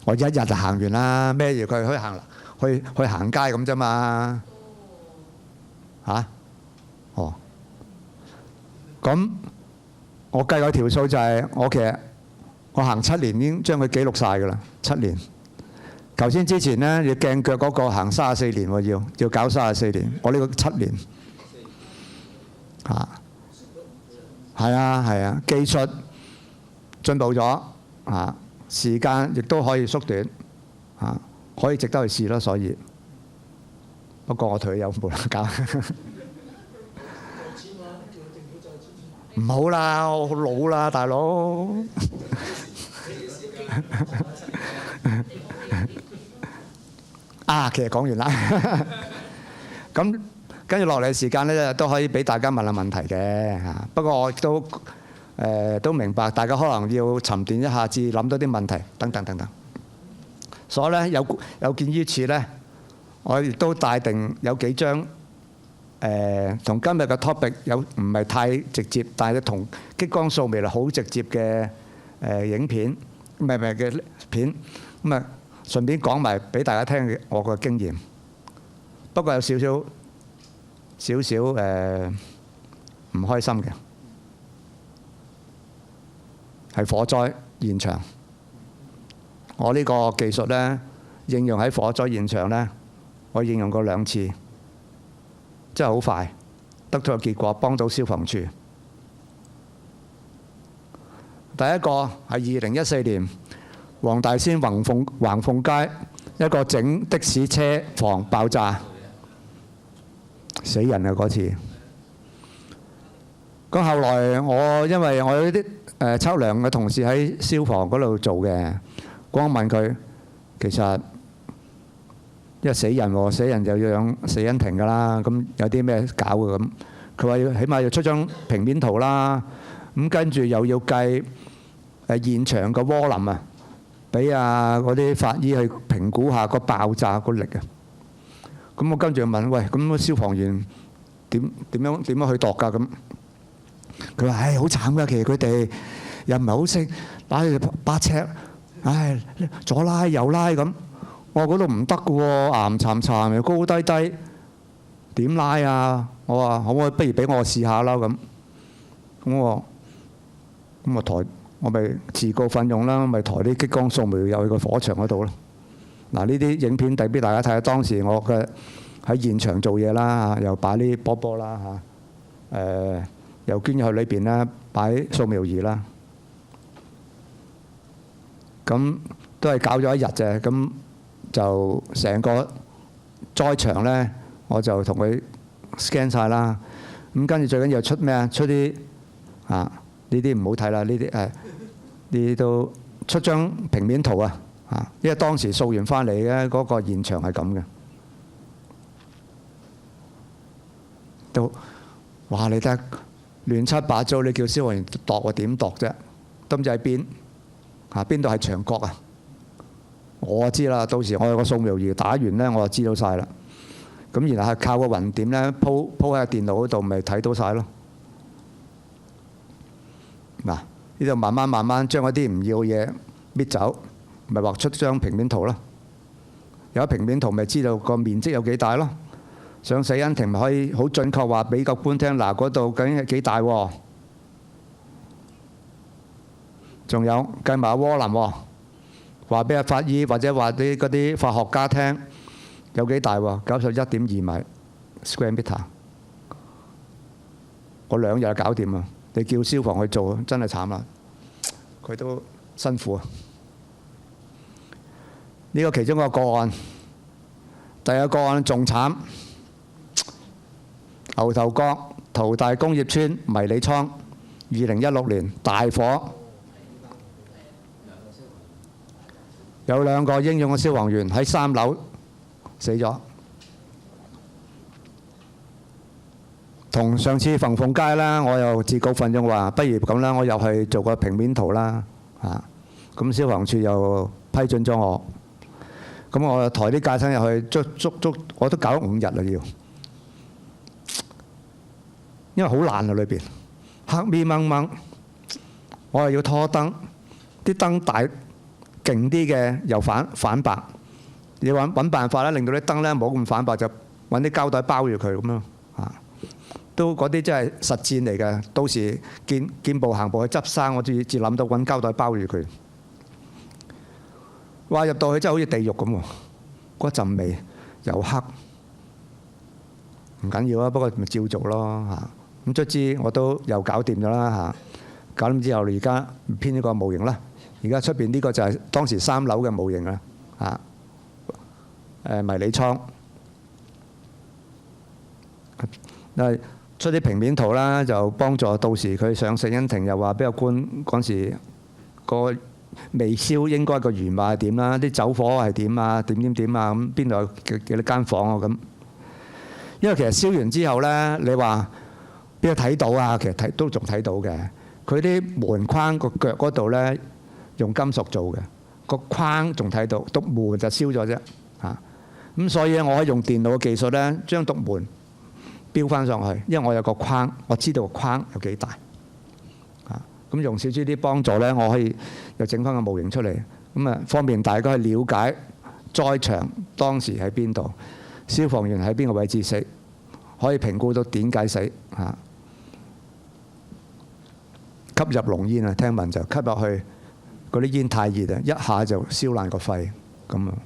我一日就行完啦。孭住佢去行街咁啫嘛。咁我計個條數就係我行7年已經將佢記錄晒㗎啦。7年。頭先之前呢，要鏡腳嗰個行34年喎，要搞34年。我呢個7年。係啊，技術進步咗，時間亦都可以縮短，可以值得去試咯。所以，不過我退休冇得搞。唔好啦，我好老啦，大佬。其實講完啦。咁跟住落嚟嘅時間咧，都可以俾大家問下問題嘅嚇。不過我亦都明白大家可能要沉澱一下，至諗到啲問題等等等等。所以咧有見於此咧，我亦都帶定有幾張同今日嘅 topic 唔係太直接，但係同激光掃描好直接嘅影片，唔係嘅片，咁啊順便講埋俾大家聽我個經驗。不過有少少唔開心嘅，係火災現場。我呢個技術呢，應用喺火災現場呢，我應用過2次，真係好快，得到個結果，幫到消防處。第一個係2014年黃大仙橫鳳街一個整的士車房爆炸，死人啊嗰次。咁後來因為我有啲測量嘅同事喺消防嗰度做嘅，光問佢其實因為死人就要養死因庭㗎啦，咁有啲咩搞嘅咁？佢話起碼要出張平面圖啦，咁跟住又要計現場個渦輪啊，俾嗰啲法醫去評估下個爆炸個力啊。咁我跟住問：喂，咁消防員點樣去度㗎？咁佢話：好慘㗎，其實佢哋又唔係好識打住8尺，左拉右拉咁。我嗰度唔得㗎喎，岩巉巉又高低低，點拉啊？我話可唔可以不如俾我試下啦咁。我咪自告奮勇啦，咪抬啲激光掃描入去個火場嗰度咯。嗱，呢啲影片遞俾大家睇下，當時我嘅喺現場做嘢啦，又擺啲波啦嚇，又捐入去裏邊啦，擺掃描儀啦。咁都係搞咗1日啫，咁就成個災場咧，我就同佢 scan 曬啦。咁跟住最緊要出咩啊？出啲呢啲唔好睇啦，呢啲都出張平面圖啊！因為當時掃完翻嚟嘅嗰個現場係咁嘅，都哇你睇亂七八糟，你叫消防員度我點度啫？都唔知喺邊邊度係牆角啊？我知啦，到時我有個掃描儀打完咧，我就知道晒啦。咁然後係靠個雲點咧鋪喺電腦嗰度，咪睇到晒咯。嗱，呢度慢慢將嗰啲唔要嘅嘢搣走，咪畫出張平面圖咯。有平面圖咪知道個面積有幾大咯。上死因庭咪可以好準確話俾個官聽，嗱嗰度究竟係幾大喎？仲有計埋渦輪喎，話俾阿法醫或者話啲嗰啲化學家聽有幾大喎？91.2米 square meter， 我2日就搞掂啊！你叫消防去做，真係慘啦，佢都辛苦啊！呢個其中一個個案，第二個個案仲慘，牛頭角淘大工業村迷你倉，2016年大火，有2個英勇嘅消防員喺3樓死咗。同上次鳳鳳街啦，我又自告奮勇話，不如咁啦，我又去做個平面圖啦，咁消防處又批准咗我，咁我抬啲架撐入去，足我都搞咗5日啦要，因為好爛啊裏邊，黑咪掹掹，我又要拖燈，啲燈大勁啲嘅又反白，要揾辦法啦，令到啲燈咧冇咁反白，就揾啲膠袋包住佢咁咯。都嗰啲真係實戰嚟嘅，到時見步行步去執生，我至諗到揾膠袋包住佢。哇！入到去真係好似地獄咁喎，嗰陣味又黑，唔緊要啊，不過咪照做咯嚇。咁卒之我都又搞掂咗啦嚇，搞掂之後而家編呢個模型啦。而家出邊呢個就係當時3樓嘅模型啦嚇，迷你倉。出啲平面圖啦，就幫助到時佢上死因庭又話俾個官嗰時個未燒應該個原碼係點啦，啲走火係點啊，點啊，咁邊度有幾多間房啊咁。因為其實燒完之後咧，你話邊度睇到啊？其實都仲睇到嘅。佢啲門框個腳嗰度咧用金屬做嘅，個框仲睇到，篤門就燒咗啫嚇。咁所以我可以用電腦嘅技術咧，將篤門標翻上去，因為我有個框，我知道個框有幾大。咁用少少啲幫助咧，我可以又整翻個模型出嚟，咁啊方便大家去了解災場當時喺邊度，消防員喺邊個位置死，可以評估到點解死嚇。吸入濃煙啊，聽聞就吸入去嗰啲煙太熱啊，一下就燒爛個肺咁啊。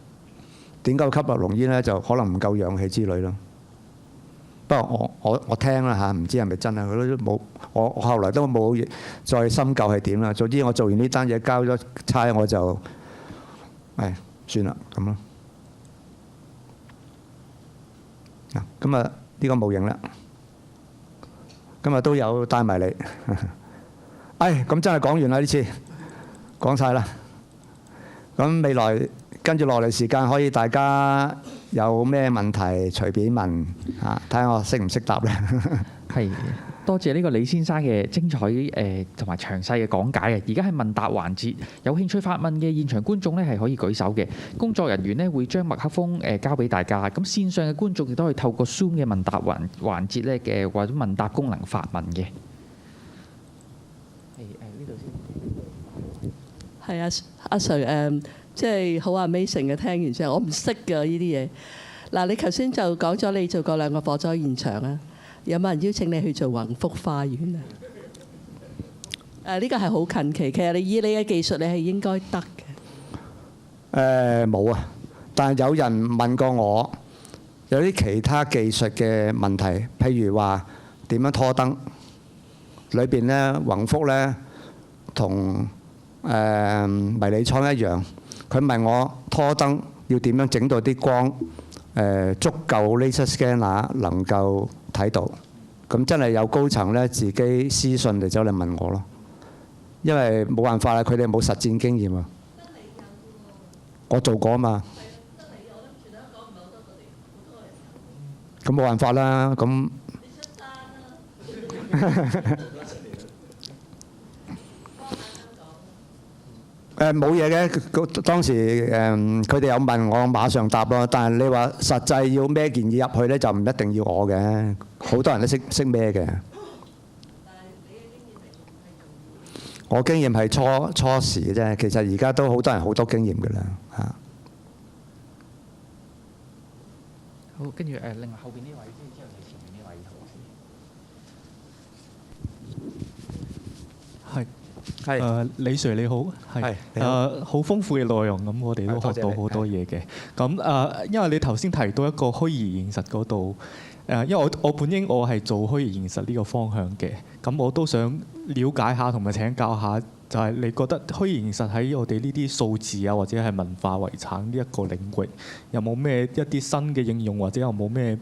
點解吸入濃煙咧？就可能唔夠氧氣之類咯。不過我聽啦嚇，唔知係咪真啊？佢都冇，我後來都冇再深究係點啦。總之我做完呢單嘢交咗差，我就算啦咁咯。嗱，今日呢個模型啦，今日都有帶埋嚟。咁真係講完啦，呢次講晒啦。咁未來跟住落嚟時間，可以大家有咩問題隨便問嚇，睇下我識唔識答咧。係，多謝呢個李先生嘅精彩同埋詳細嘅講解嘅。而家係問答環節，有興趣發問嘅現場觀眾咧係可以舉手嘅，工作人員咧會將麥克風交俾大家。咁線上嘅觀眾亦都可以透過 Zoom 嘅問答環節咧嘅或者問答功能發問嘅。呢度先。係啊，阿 Sir 即係好 amazing 嘅，聽完之後我唔識㗎呢啲嘢。嗱，你頭先就講咗你做過2個火災現場啊，有冇人邀請你去做宏福花園啊？呢個係好近期，其實你以你嘅技術，你係應該得嘅。冇啊，但係有人問過我有啲其他技術嘅問題，譬如話點樣拖燈，裏邊咧宏福咧同迷你倉一樣。佢問我拖燈要點樣整到啲光足夠 laser scanner 能夠睇到，咁真係有高層咧自己私信嚟走嚟問我咯，因為冇辦法啦，佢哋冇實戰經驗啊。我做過啊嘛。咁冇辦法啦，咁。冇嘢嘅，當時佢哋有問我，馬上答咯。但係你話實際要孭件嘢入去咧，就唔一定要我嘅，好多人都識孭嘅。我經驗係初時嘅啫，其實而家都好多人好多經驗㗎啦嚇。好，跟住另外後邊呢位先，之後就前面呢位好。係，李 Sir 你好，係好豐富嘅內容，咁我哋都學到好多嘢嘅。咁因為你頭先提到一個虛擬現實嗰度，因為我本應我係做虛擬現實呢個方向嘅，咁我都想了解下同埋請教下，就係你覺得虛擬現實喺我哋呢啲數字啊或者係文化遺產呢一個領域，有冇咩一啲新嘅應用，或者有冇咩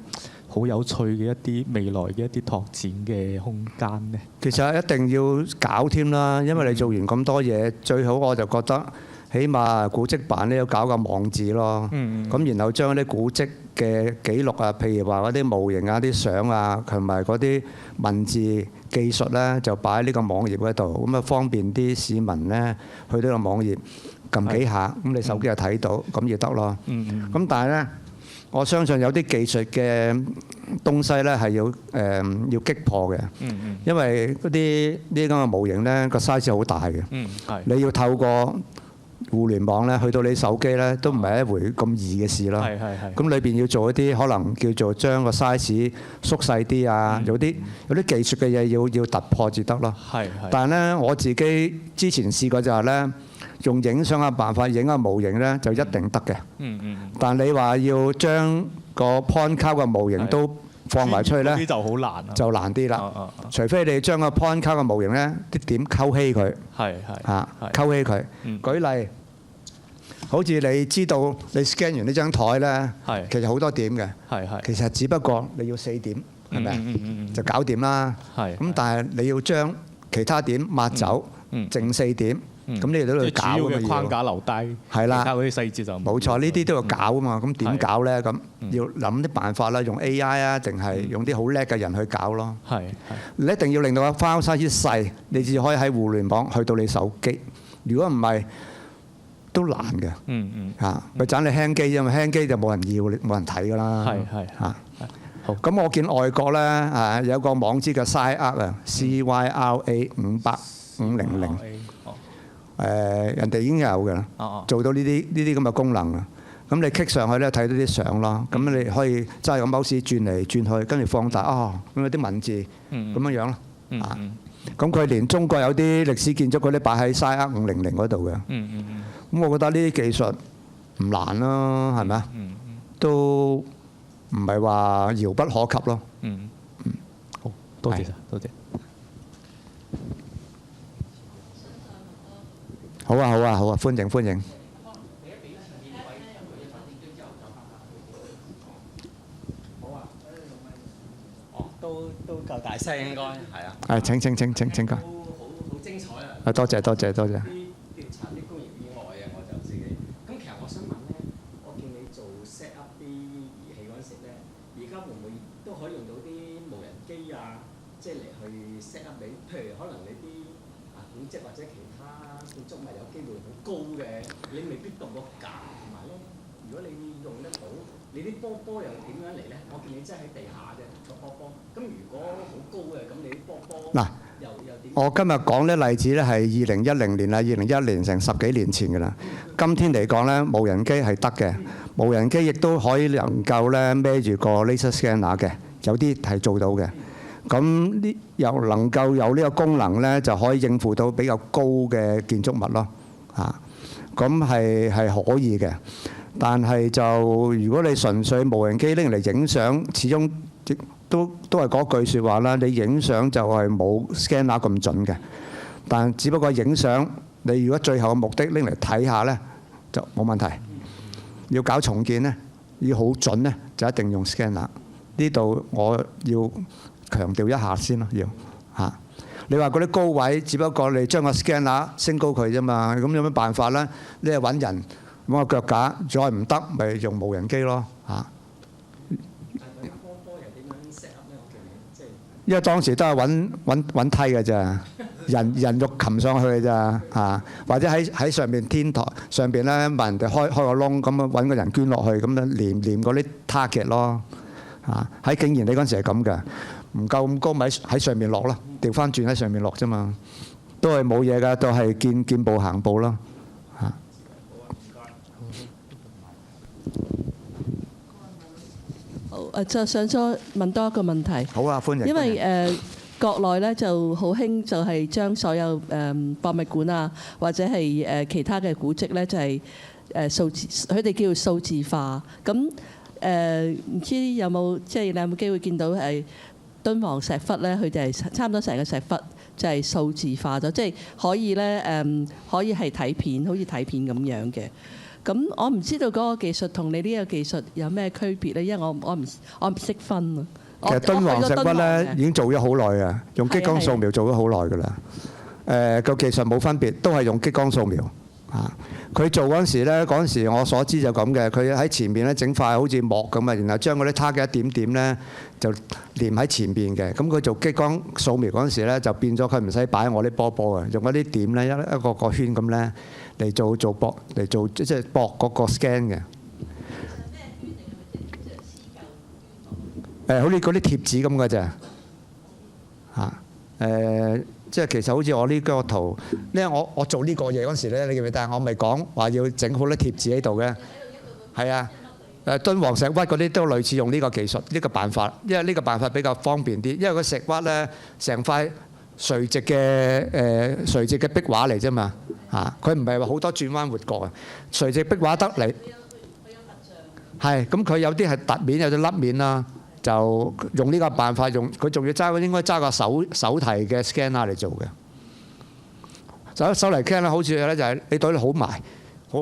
好有趣嘅一啲未來嘅一啲拓展嘅空間呢？其實一定要搞添啦，因為你做完咁多嘢，最好我就覺得起碼古蹟辦呢要搞個網址咯。咁然後將啲古蹟嘅記錄啊，譬如話嗰啲模型啊、啲相啊，同埋嗰啲文字技術咧，就擺喺呢個網頁嗰度，咁啊方便啲市民咧去呢個網頁撳幾下，咁你手機就睇到，咁就得咯。咁但係咧，我相信有啲技術嘅東西咧係要擊破嘅，因為嗰啲呢咁嘅模型咧個 size 好大嘅，你要透過互聯網咧去到你手機咧都唔係一回咁易嘅事咯。咁裏邊要做一啲可能叫做將個 size 縮細啲啊，有啲技術嘅嘢要突破至得咯。但係咧我自己之前試過就係咧。用影相嘅辦法影個模型咧，就一定得嘅。但你話要將個 point cloud 嘅模型都放埋出去咧，就好難，就難啲啦。除非你將個 point cloud 嘅模型咧啲點溝稀佢，溝稀佢。舉例，好似你知道你 scan 完呢張台咧，其實好多點嘅，其實只不過你要4點，係咪啊？就搞掂啦。咁但係你要將其他點抹走，剩4點。咁你哋都要搞主要嘅嘅框架留低，係啦其他嗰啲細節就冇錯，呢啲都要搞啊嘛。咁點搞咧？咁要諗啲辦法啦，用 AI 啊，定係用啲好叻嘅人去搞咯。係你一定要令到個 file size 細，你至可以喺互聯網去到你手機。如果唔係，都難嘅。嚇，佢盞你輕機啫嘛，輕機就冇人要，冇人睇㗎啦。係嚇。好咁我見外國咧有個網址嘅 CYRA 啊，CYRA 500-500，人哋已經有嘅啦，做到呢啲咁嘅功能啊。咁你 click 上去咧睇到啲相咯，咁你可以揸個 mouse轉嚟轉去，跟住放大咁有啲文字咁樣樣咯。咁佢連中國有啲歷史建築嗰啲擺喺 CYRA 500嗰度嘅。咁我覺得呢啲技術唔難啦，係咪啊？都唔係話遙不可及咯。好多謝晒，多謝。好啊，好啊，好啊，歡迎歡迎。都夠大聲應該係啊。係請講。好精彩啊！多謝。調查啲工業意外啊，我就自己。咁其實我想問咧，我見你做 set up 啲儀器嗰陣時咧，而家會唔會都可以用到啲無人機啊，即係嚟去 set up 你？譬如可能你啲古蹟或者其他建築物有機會好高嘅，你未必度個架，同埋咧，如果你用得到，你啲波又點樣嚟咧？我見你真係喺地下啫個波。咁如果好高嘅，咁你啲波嗱，又點？我今日講啲例子咧係2010年啦，2011年成10幾年前㗎啦。今天嚟講咧，無人機係得嘅，無人機亦都可以能夠咧孭住個 laser scanner 嘅，有啲係做到嘅。咁呢又能夠有呢個功能咧，就可以應付到比較高嘅建築物咯。咁係可以嘅。但係就如果你純粹無人機拎嚟影相，始終都係嗰句説話啦。你影相就係冇 scanner 咁準嘅，但只不過影相，你如果最後嘅目的拎嚟睇下呢，就冇問題。要搞重建呢，要好準呢，就一定用 scanner。呢度我要強調一下先咯，要嚇。你話嗰啲高位，只不過你將個 scanner 升高佢啫嘛，咁有咩辦法呢？你係揾人。揾個腳架，再唔得咪用無人機咯嚇。因為當時都係揾梯嘅咋，人肉擒上去嘅咋嚇，或者喺上邊天台上邊咧問人哋開個窿，咁啊揾個人捐落去，咁樣連嗰啲 target 咯嚇。喺景賢你嗰陣時係咁嘅，唔夠咁高咪喺上面落咯，調翻轉喺上面落啫嘛，都係冇嘢㗎，都係見步行步咯嚇。就想再問多一個問題。好啊，歡迎。因為國內咧就好興就係將所有博物館啊，或者係其他嘅古蹟咧，就係數字，佢哋叫數字化。咁唔知有冇即係你有冇機會見到係敦煌石窟咧？佢哋係差唔多成個石窟就係數字化咗，即係可以咧可以係睇片，好似睇片咁樣嘅。咁我唔知道嗰個技術同你呢個技術有咩區別咧？因為我唔識分啊。其實敦煌石窟咧已經做咗好耐啊，用激光掃描做咗好耐㗎啦。個技術冇分別，都係用激光掃描啊。佢做嗰陣時咧，嗰陣時我所知就咁嘅。佢喺前面咧整塊好似膜咁啊，然後將嗰啲 target 一點點咧就連喺前邊嘅。咁佢做激光掃描嗰陣時咧，就變咗佢唔使擺我啲波啊，用嗰啲點咧一個個圈咁咧嚟做搏嚟做即係搏嗰個 scan 嘅。好似嗰啲貼紙咁嘅啫嚇。即係其實好似我呢個圖，因為我做呢個嘢嗰陣時咧，你記唔記得？我咪講話要整好多貼紙喺度嘅。係啊，敦煌石窟嗰啲都類似用呢個技術、呢個辦法，因為呢個辦法比較方便啲。因為個石窟咧成塊垂直嘅壁畫嚟啫嘛嚇，佢唔係話好多轉彎抹角啊，垂直壁畫得嚟。係，咁佢有啲係凸面，有啲凹面啦。就用呢個辦法，佢仲要應該揸個手提嘅 scanner 嚟做嘅。手提 scanner 好處咧就係你對得好埋，好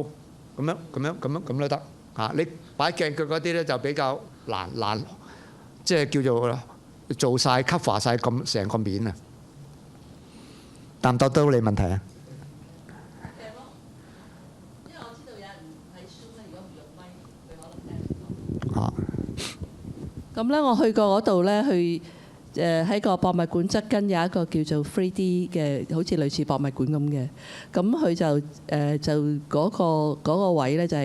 咁樣都得嚇。你擺鏡腳嗰啲咧就比較難，即係叫做做晒 cover 晒咁成個面啊。答唔答到你問題啊？咁咧，我去過嗰度咧，去喺個博物館側跟有一個叫做 3D 嘅，好似類似博物館咁嘅。咁佢就嗰個位咧就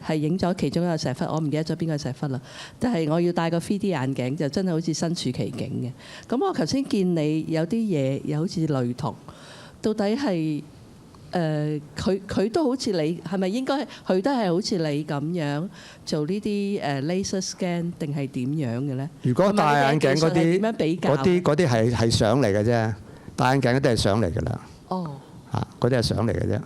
係影咗其中一個石窟，我唔記得咗邊個石窟啦。但係我要戴個 3D 眼鏡，就真係好似身處其境嘅。咁我頭先見你有啲嘢又好似類同，到底係？佢都好似你，係咪應該佢都係好似你咁樣做呢啲laser scan 定係點樣嘅咧？如果戴眼鏡嗰啲，點樣比較？嗰啲係相嚟嘅啫，戴眼鏡嗰啲係相嚟㗎啦。哦，嚇，嗰啲係相嚟嘅啫。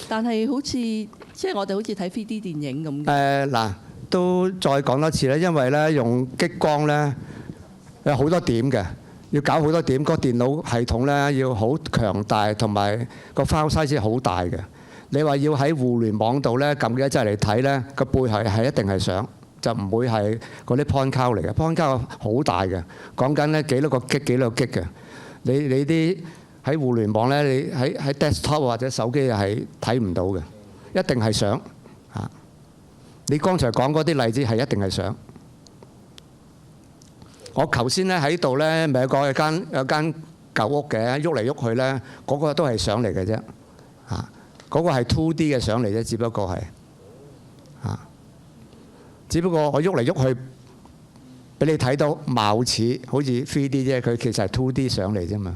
但係好似即係我哋好似睇 3D 電影咁。嗱，都再講多次咧，因為咧用激光咧有好多點嘅。要搞好多點，個電腦系統咧要好強大，同埋個 file size 好大嘅。你話要喺互聯網度咧撳幾多掣嚟睇咧，個背後係一定係相，就唔會係嗰啲 point cloud 嚟嘅。point cloud 好大嘅，講緊咧幾多個 G 幾多個 G 嘅。你啲喺互聯網咧，你喺 desktop 或者手機係睇唔到嘅，一定係相嚇。你剛才講嗰啲例子係一定係相。我頭先咧喺度咧，咪講有間舊屋嘅，喐嚟喐去咧，嗰個都係相嚟嘅啫，嚇，嗰個係 2D 嘅相嚟啫，只不過係嚇，只不過我喐嚟喐去，俾你睇到貌似好似 3D 啫，佢其實係 2D 相嚟啫嘛。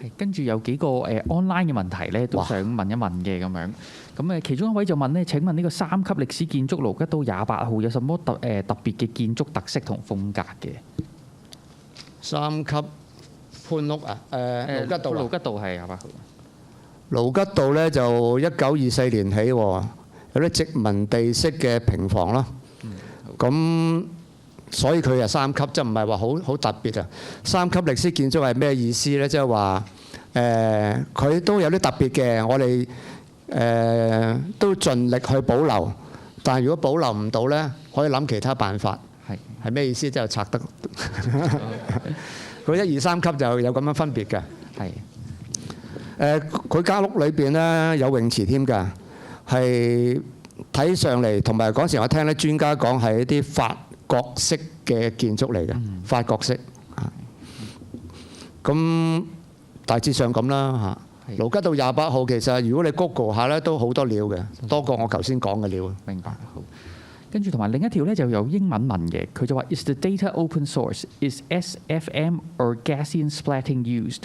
係跟住有幾個online 嘅問題咧，都想問一問嘅咁樣。咁其中一位就問咧：請問呢個3級歷史建築盧吉道28號有什麼特別嘅建築特色同風格嘅？3級潘屋啊？盧吉道盧吉道係28號。盧吉道咧就1924年起喎，有啲殖民地式嘅平房咯。咁所以佢係3級，即係唔係話好特別啊？3級歷史建築係咩意思咧？即係話佢都有啲特別嘅，我哋都盡力去保留，但係如果保留唔到咧，可以諗其他辦法。係咩意思？即係拆得佢1、2、3級就有咁樣分別嘅。係佢間屋裏邊咧有泳池添㗎，係睇上嚟同埋嗰時我聽咧專家講係一啲法國式嘅建築嚟嘅，法國式啊。咁大致上咁啦嚇。盧吉道28號其實如果你 Google 下咧都好多料嘅，多過我頭先講嘅料。明白。好。跟住同埋另一條咧就有英文問嘅，佢就話 Is the data open source? Is SFM or Gaussian splatting used？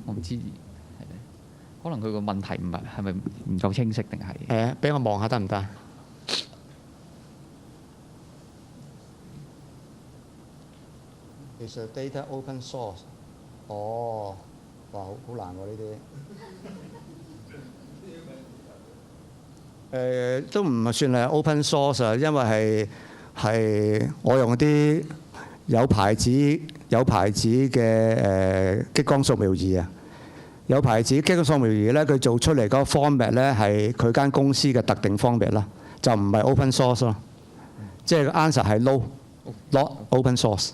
我唔知，可能佢個問題係咪唔夠清晰定係？俾我望下得唔得？Is the data open source？ 哦，哇，好難喎呢啲。都唔算係 open source 啊，因為係我用啲有牌子嘅激光掃描儀啊。有牌子激光掃描儀咧，佢做出嚟嗰個 format 咧係佢間公司嘅特定 format 啦，就唔係 open source 咯。即係個 answer 係 no，not open source。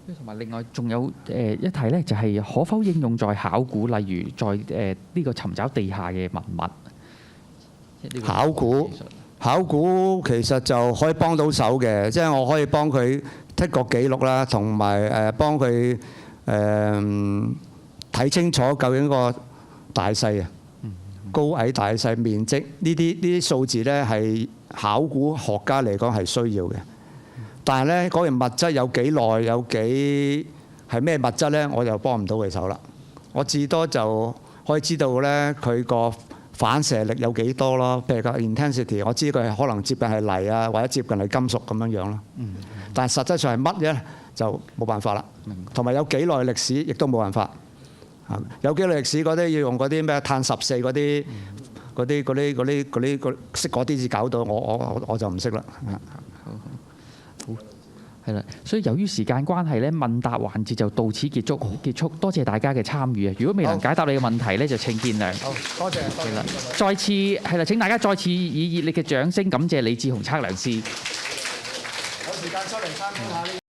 同埋另外仲有一題咧，就係可否應用在考古，例如在呢個尋找地下嘅文物。考古其實就可以幫到手嘅，即係我可以幫佢剔個記錄啦，同埋幫佢睇清楚究竟個大細啊、高矮大細、面積呢啲數字咧，係考古學家嚟講係需要嘅。但係咧，嗰樣物質有幾耐，有幾係咩物質咧，我就幫唔到佢手啦。我至多就可以知道咧佢個反射力有幾多咯？譬如個 intensity， 我知佢可能接近係泥啊，或者接近係金屬咁樣樣咯。但係實際上係乜嘢就冇辦法啦。同埋有幾耐歷史亦都冇辦法。有幾耐歷史嗰啲要用嗰啲咩碳14嗰啲識嗰啲至搞到，我就唔識啦。係啦，所以由於時間關係咧，問答環節就到此結束。多謝大家嘅參與啊！如果未能解答你嘅問題咧，就請見諒。好，多謝。係啦，再次係啦，請大家再次以熱烈嘅掌聲感謝李志雄測量師。有時間出嚟參觀下呢。